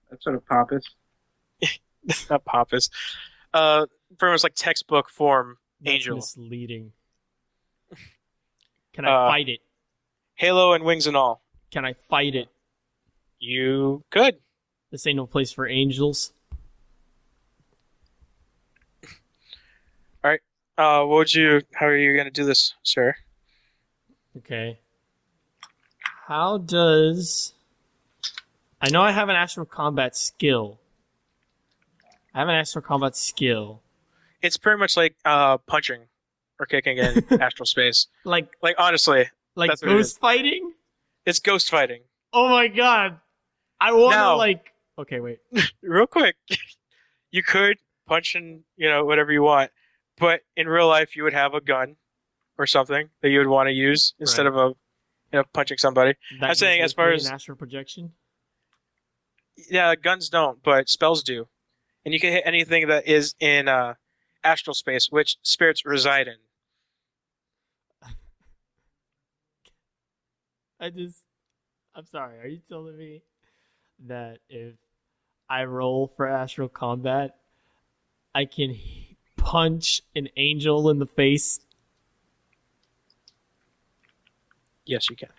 That's sort of pompous. not pompous, pretty much like textbook form That's angel. misleading. Can I fight it? Halo and wings and all. Can I fight it? You could. This ain't no place for angels. How are you going to do this, sir? Okay. How does... I know I have an astral combat skill. It's pretty much like punching or kicking in astral space. Like Honestly, that's what it is. ghost fighting? It's ghost fighting. Oh my god. I want to Now- Okay, wait. Real quick, you could punch in, whatever you want, but in real life, you would have a gun or something that you would want to use instead Right. of punching somebody. That I'm saying gives as far me as- an astral projection? Yeah, guns don't, but spells do, and you can hit anything that is in astral space, which spirits reside in. I'm sorry, are you telling me that if I roll for astral combat, I can punch an angel in the face? Yes, you can.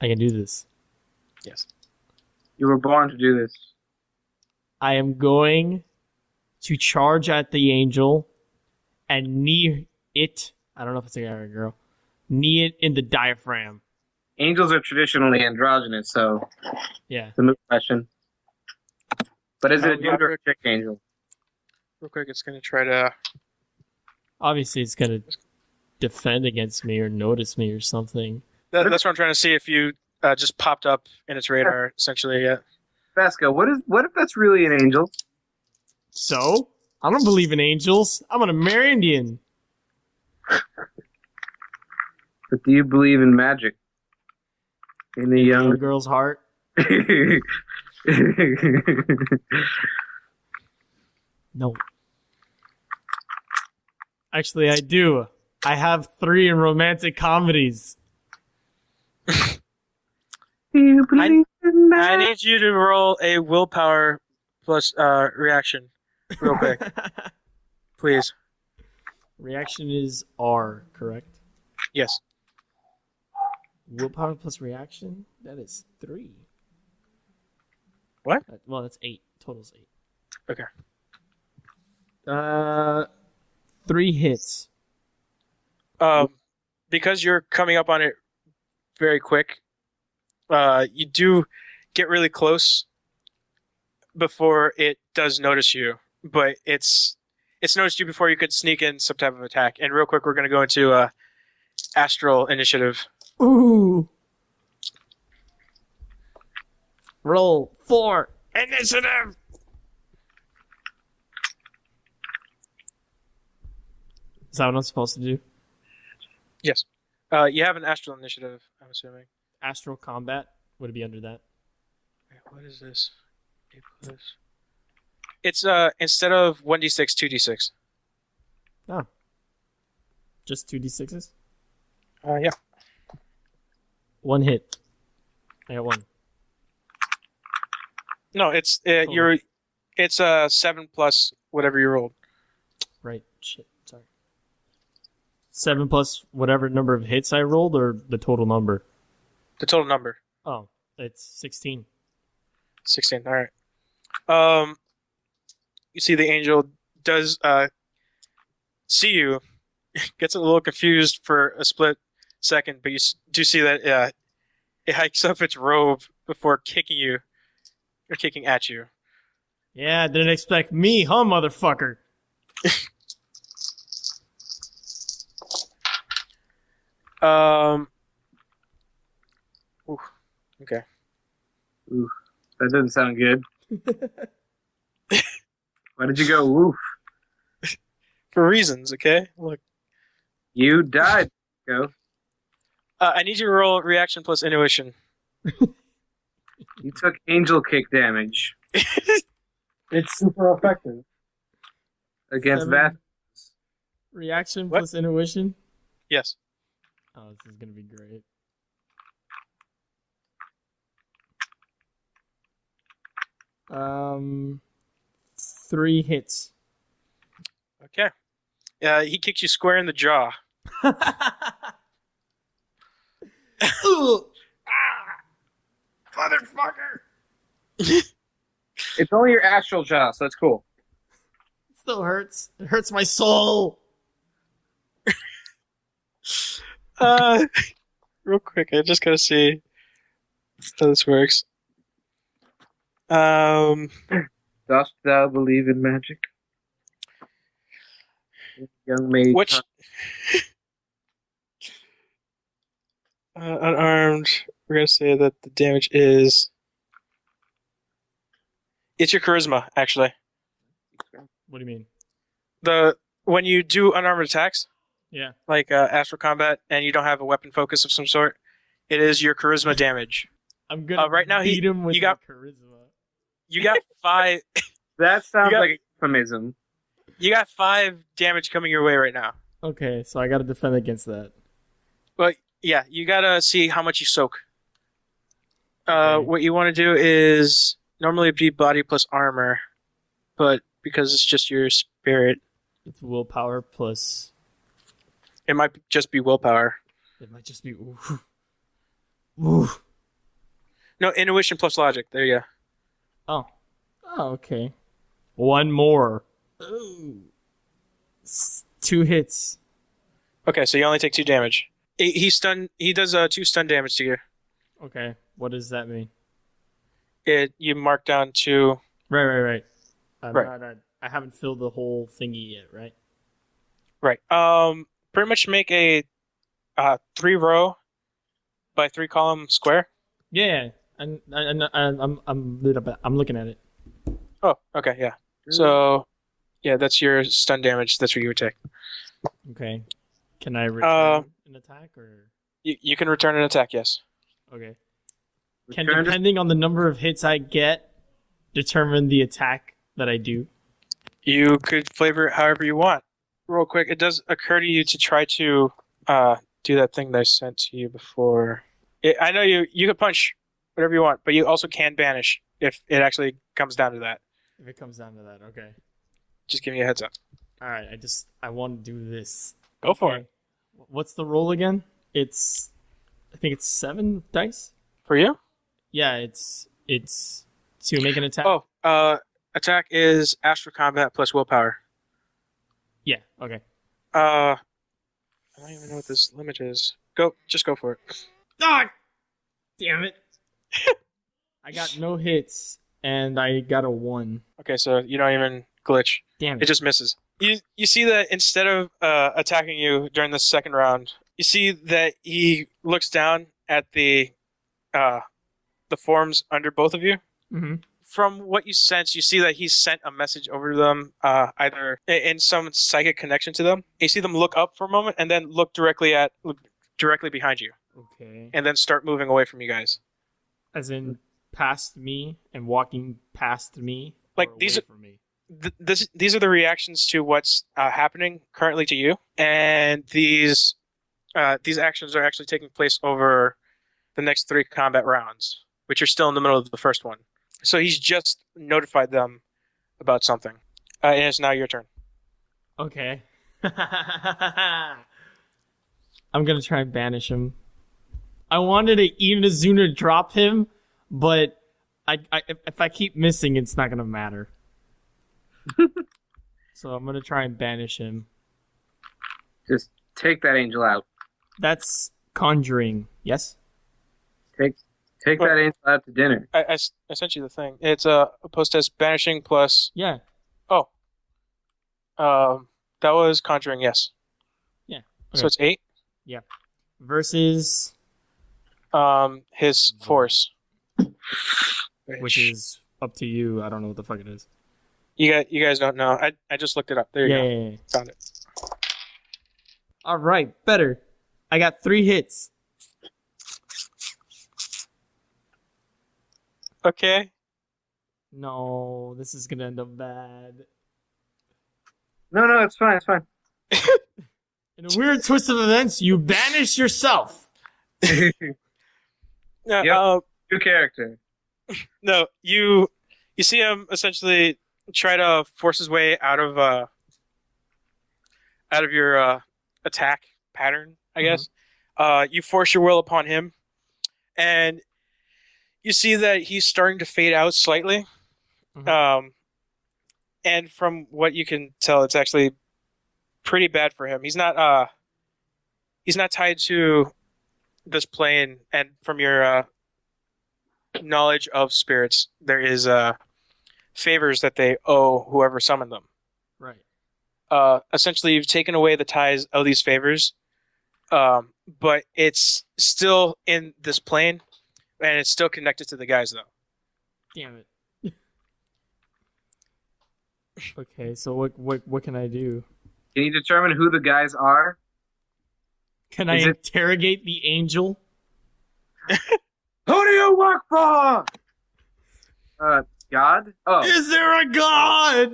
I can do this. Yes. You were born to do this. I am going to charge at the angel and knee it. I don't know if it's a guy or a girl. Knee it in the diaphragm. Angels are traditionally androgynous, so Yeah. it's a moot question. But is it a Yeah, dude or a chick angel? Real quick, it's going to try to... Obviously, it's going to defend against me or notice me or something. That's what I'm trying to see if you just popped up in its radar, essentially. Yeah. Vasco, what if that's really an angel? So? I don't believe in angels. I'm an Amerindian. But do you believe in magic? In the Young young... girl's heart. No. Actually, I do. I have 3 in romantic comedies. You believe in I magic? need you to roll a willpower plus reaction, real quick, please. Reaction is R, correct? Yes. Willpower plus reaction? That is 3. What? Well, that's 8. Total's 8. Okay. 3 hits. Because you're coming up on it very quick, you do get really close, before it does notice you, but it's noticed you before you could sneak in some type of attack. And real quick, we're going to go into Astral Initiative. Ooh. Roll 4 initiative. Is that what I'm supposed to do? Yes. You have an Astral Initiative, I'm assuming. Astral combat would it be under that? Wait, what is this? It's instead of 1d6, 2d6. Oh. Just 2d6s? Yeah. 1 hit. I got 1. No, it's it's 7 plus whatever you rolled. Right. Shit. Sorry. 7 plus whatever number of hits I rolled, or the total number? The total number. Oh, it's 16. 16. All right. You see the angel does see you, gets a little confused for a split second, but you do see that it hikes up its robe before kicking you, or kicking at you. Yeah, didn't expect me, huh, motherfucker? Ooh, okay. Ooh, that doesn't sound good. Why did you go woof? For reasons, okay? Look. You died. Go. I need you to roll reaction plus intuition. You took angel kick damage It's super effective. against 7. Vasco. Reaction What? plus intuition? Yes. Oh, this is gonna be great. Um, 3 hits. Okay. He kicks you square in the jaw. Ugh. Motherfucker! It's only your astral jaw, so that's cool. It still hurts. It hurts my soul. Real quick, I just gotta see how this works. Dost thou believe in magic? Young maid. Which unarmed, we're gonna say that the damage is it's your charisma, actually. What do you mean? When you do unarmed attacks, Yeah. like astral combat, and you don't have a weapon focus of some sort, it is your charisma damage. I'm gonna right now beat him with you got- my charisma. You got 5. That sounds You got- like a euphemism. You got 5 damage coming your way right now. Okay, so I gotta defend against that. But yeah, you gotta see how much you soak. Okay. What you want to do is normally it'd be body plus armor, but because it's just your spirit, It's willpower plus. it might just be willpower. It might just be. Oof. Oof. No, intuition plus logic. There you go. Oh. Oh, okay. 1 more. Ooh. 2 hits. Okay, so you only take 2 damage. He's stunned. He does 2 stun damage to you. Okay. What does that mean? You mark down 2. Right. Right. I haven't filled the whole thingy yet, right? Right. Pretty much make a 3 row by 3 column square. Yeah. I'm looking at it. Oh, okay, yeah. So, yeah, that's your stun damage. That's what you would take. Okay. Can I return an attack or? You can return an attack, yes. Okay. Can Return to- depending on the number of hits I get, determine the attack that I do. You could flavor it however you want. Real quick, it does occur to you to try to do that thing that I sent to you before. I know you could punch whatever you want, but you also can banish if it actually comes down to that. If it comes down to that, okay. Just giving you a heads up. All right. I want to do this. Go for it. What's the roll again? I think it's 7 dice. For you? Yeah, it's to make an attack. Oh, attack is astral combat plus willpower. Yeah. Okay. I don't even know what this limit is. Just go for it. Ah, damn it! I got no hits. And I got a 1. Okay, so you don't even glitch. Damn It it. just misses. You see that instead of attacking you during the second round, you see that he looks down at the forms under both of you. Mm-hmm. From what you sense, you see that he sent a message over to them, either in some psychic connection to them. You see them look up for a moment and then look directly behind you, Okay. and then start moving away from you guys. As in past me and walking past me? Like, or these away are- from me? These are the reactions to what's happening currently to you, and these actions are actually taking place over the next 3 combat rounds, which are still in the middle of the first one. So he's just notified them about something. And it's now your turn. Okay. I'm gonna try and banish him. I wanted to Inazuna drop him, but if I keep missing, it's not gonna matter. So I'm gonna try and banish him. Just take that angel out. That's conjuring. Yes. Take that angel out to dinner. I sent you the thing. It's a post as banishing plus. Yeah. Oh. That was conjuring. Yes. Yeah. So it's 8. Versus His force, which is up to you. I don't know what the fuck it is. you guys don't know. I just looked it up. There you go. Yeah. Found it. All right. Better. I got 3 hits. Okay. No, this is gonna end up bad. No, it's fine. It's fine. In a weird twist of events, you banish yourself. No, Yep. New character. no. You see him essentially try to force his way out of your attack pattern, I guess. You force your will upon him, and you see that he's starting to fade out slightly. And from what you can tell, it's actually pretty bad for him. He's not tied to this plane, and from your knowledge of spirits, there is favors that they owe whoever summoned them. Right. Essentially, you've taken away the ties of these favors, but it's still in this plane, and it's still connected to the guys, though. Damn it. Okay, so what can I do? Can you determine who the guys are? Can I Is it- interrogate the angel? Who do you work for? God? Oh, Is there a god?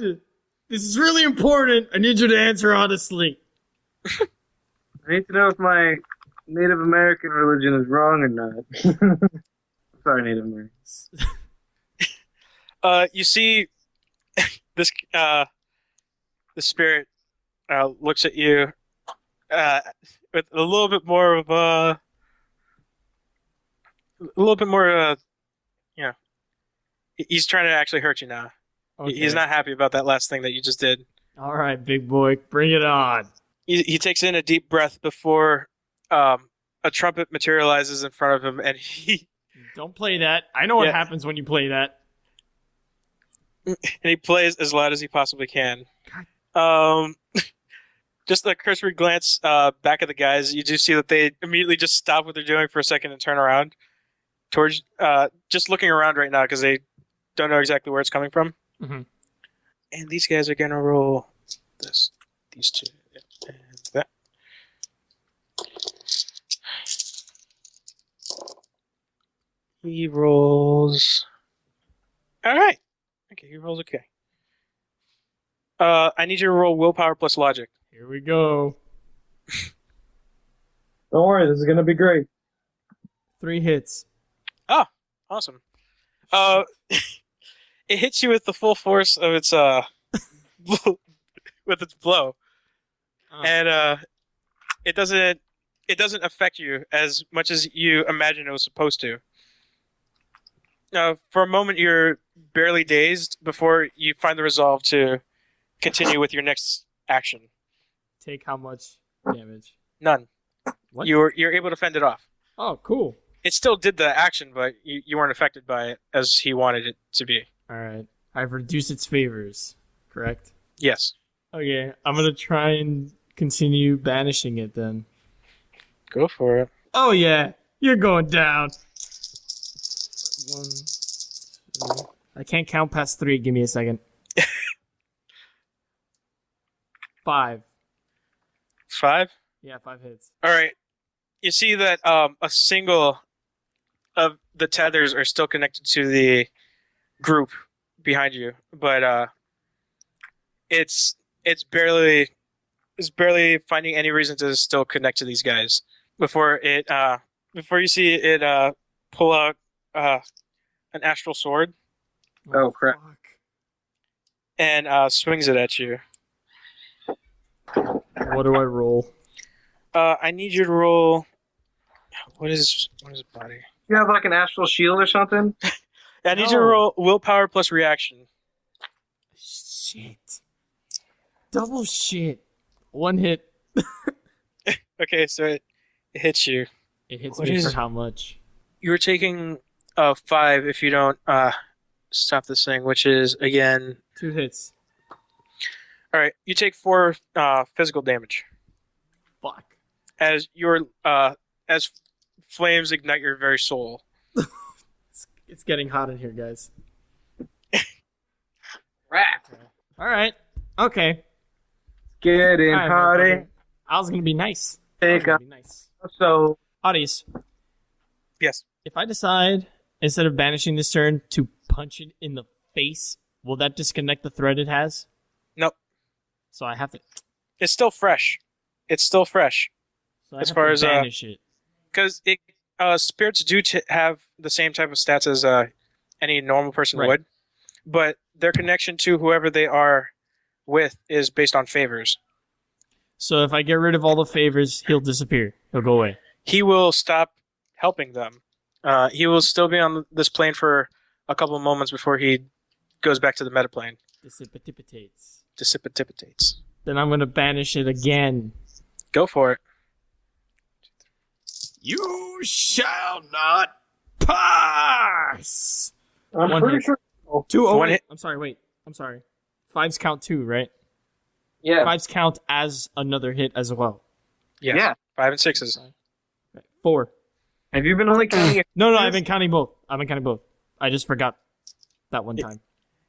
This is really important. I need you to answer honestly. I need to know if my Native American religion is wrong or not. Sorry, Native Americans. You see this the spirit looks at you with a little bit more he's trying to actually hurt you now. Okay. He's not happy about that last thing that you just did. All right, big boy, bring it on. He takes in a deep breath before a trumpet materializes in front of him, and he Don't play that. I know what Yeah. happens when you play that. plays as loud as he possibly can. Just a cursory glance back at the guys, you do see that they immediately just stop what they're doing for a second and turn around towards, just looking around right now because they don't know exactly where it's coming from. Mhm. And these guys are gonna roll these two, and that. He rolls. All right. Okay, he rolls okay. I need you to roll willpower plus logic. Here we go. Don't worry, this is gonna be great. 3 hits. Awesome. It hits you with the full force of its with its blow, and it doesn't affect you as much as you imagine it was supposed to. For a moment, you're barely dazed before you find the resolve to continue with your next action. Take how much damage? None. What? You're able to fend it off. Oh, cool. It still did the action, but you weren't affected by it as he wanted it to be. All right. I've reduced its favors, correct? Yes. Okay, I'm gonna try and continue banishing it then. Go for it. Oh yeah, you're going down. 1, 2. I can't count past 3. Give me a second. 5. 5? Yeah, 5 hits. All right. You see that a single of the tethers are still connected to the group behind you, but it's barely finding any reason to still connect to these guys before you see it pull out an astral sword Oh, crap. Fuck. and swings it at you. What do I roll? I need you to roll. What is body? You have like an astral shield or something? I need you to roll willpower plus reaction. Shit. Double shit. 1 hit. Okay, so it hits you. It hits What me is- for how much? You're taking 5 if you don't stop this thing, which is again. 2 hits. All right, you take 4 physical damage Fuck. as as flames ignite your very soul. It's getting hot in here, guys. Rat. All right. Okay. Getting All right, hotty. motherfucker. I was gonna be nice. Take up. Nice. So, Audius, Yes. if I decide instead of banishing this turn to punch it in the face, will that disconnect the thread it has? Nope. So I have to. It's still fresh. It's still fresh So I As have far to as, banish it. because spirits do have the same type of stats as any normal person Right. would, but their connection to whoever they are with is based on favors. So if I get rid of all the favors, he'll disappear. He'll go away. He will stop helping them. He will still be on this plane for a couple of moments before he goes back to the meta plane. Dissipates. Dissipates. Then I'm gonna banish it again. Go for it. You shall not pass. I'm One pretty hit. sure. 2 oh One wait. hit. I'm sorry. Wait. I'm sorry. 5s count 2, right? yeah. 5s count as another hit as well. Yes. Yeah. 5 and 6s. Right. 4. Have you been only counting it? No, I've been counting both. I just forgot that one time.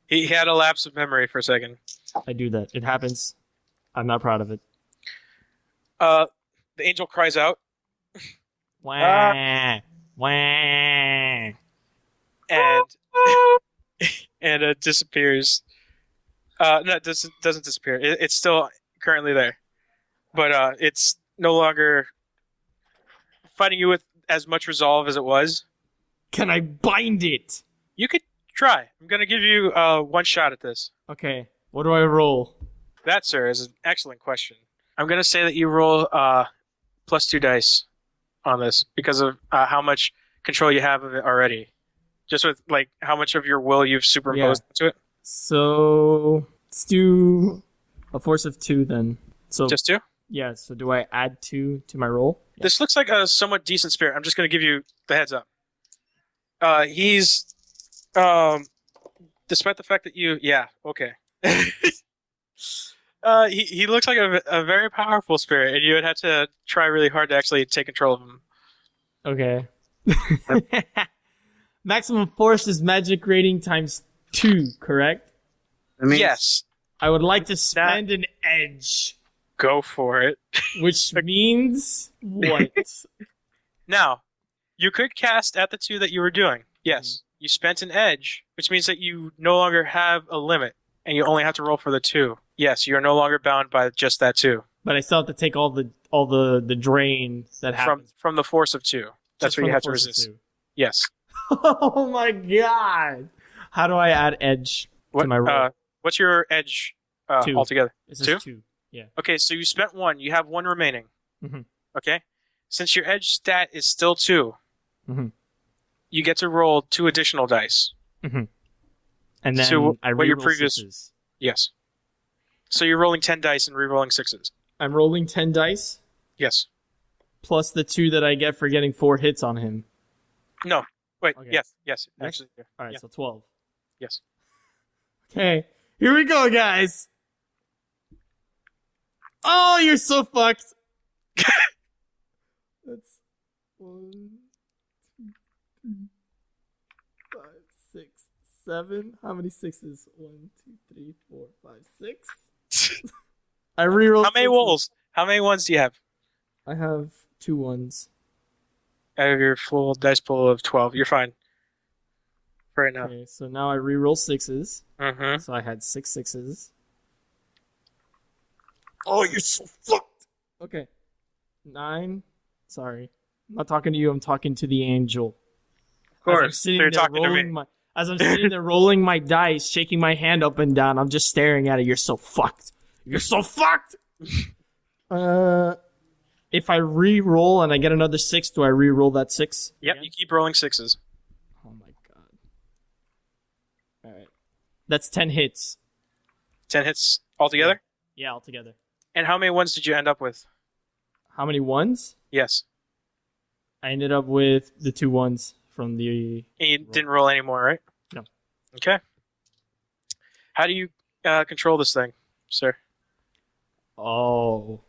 He had a lapse of memory for a second. I do that. It happens. I'm not proud of it. The angel cries out, Wah. Wah. and and it disappears. No, it doesn't disappear. It's still currently there, but it's no longer fighting you with as much resolve as it was. Can I bind it? You could try. I'm gonna give you one shot at this. Okay. What do I roll? That, sir, is an excellent question. I'm gonna say that you roll plus 2 dice on this because of how much control you have of it already. Just with like how much of your will you've superimposed into it. So let's do a force of 2 then. So Just 2. yeah. So do I add 2 to my roll? This looks like a somewhat decent spirit. I'm just going to give you the heads up. He's, despite the fact that you, yeah, okay. He looks like a very powerful spirit, and you would have to try really hard to actually take control of him. Okay. Maximum force is magic rating times 2, correct? I mean, Yes, I would like to spend an edge, go for it. which means what? Now, you could cast at the 2 that you were doing. Yes, you spent an edge, which means that you no longer have a limit, and you only have to roll for the 2. Yes, you are no longer bound by just that 2. But I still have to take all the drain that happens. From the force of 2. That's just what from you the have to force of resist. 2. Yes. Oh my god! How do I add edge to my roll? What's your edge 2. altogether? It's 2? just 2. Yeah. Okay, so you spent 1. You have 1 remaining. Mhm. Okay? Since your edge stat is still 2, Mhm. you get to roll 2 additional dice. And then So I what your reroll previous- 6s. Yes. So you're rolling 10 dice and re-rolling 6s. I'm rolling 10 dice Yes. plus the 2 that I get for getting 4 hits on him. No. Wait. Okay. Yes. Yes. Yes? Actually. Yeah. All right, Yeah. so 12. Yes. Okay, here we go, guys. Oh, you're so fucked. That's 1, 2, 3, 5, 6, 7. How many sixes? 1, 2, 3, 4, 5, 6. I rerolled. How many rolls? How many ones do you have? I have 2 ones. Out of your full dice pool of 12. You're fine. Right now. Okay, so now I reroll 6s. Mm-hmm. So I had 6 6s. Oh, you're so fucked. Okay. 9. Sorry. I'm not talking to you. I'm talking to the angel. Of course. You're talking to me. As I'm sitting there rolling my dice, shaking my hand up and down, I'm just staring at it. You're so fucked. You're so fucked. If I re-roll and I get another 6, do I re-roll that 6? Yep, again? you keep rolling 6s. Oh my god. Alright. That's 10 hits. 10 hits altogether? Yeah, altogether. And how many ones did you end up with? How many ones? Yes. I ended up with the 2 ones from the... And you didn't roll any more, right? No. Okay. How do you control this thing, sir? Oh.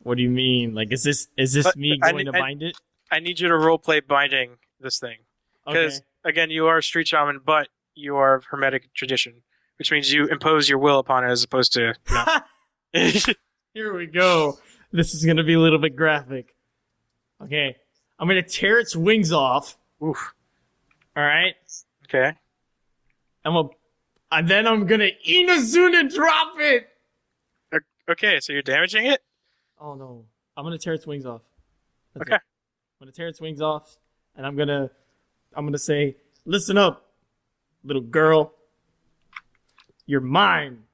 What do you mean? Like, is this me going to bind it? I need you to roleplay binding this thing. Because, again, you are a street shaman, but you are of hermetic tradition, which means you impose your will upon it as opposed to... Here we go. This is going to be a little bit graphic. Okay. I'm going to tear its wings off. Oof. All right? Okay. And then I'm going to Inazuna drop it. Okay, so you're damaging it? Oh, no. I'm going to tear its wings off. That's Okay. it. I'm going to tear its wings off, and I'm going to say, listen up, little girl. You're mine.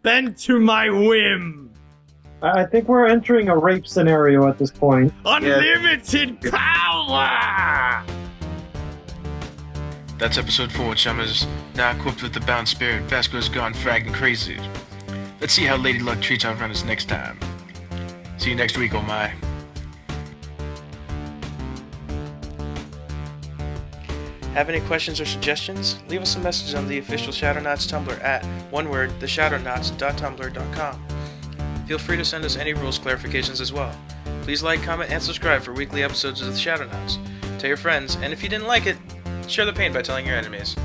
Bend to my whim. I think we're entering a rape scenario at this point. Unlimited power! That's episode 4. Shaman is now equipped with the bound spirit. Vasco has gone fragging crazy. Let's see how Lady Luck treats our runners next time. See you next week, oh my. Have any questions or suggestions? Leave us a message on the official Shadownauts Tumblr at, one word, theshadownauts.tumblr.com. Feel free to send us any rules clarifications as well. Please like, comment, and subscribe for weekly episodes of the Shadownauts. Tell your friends, and if you didn't like it, share the pain by telling your enemies.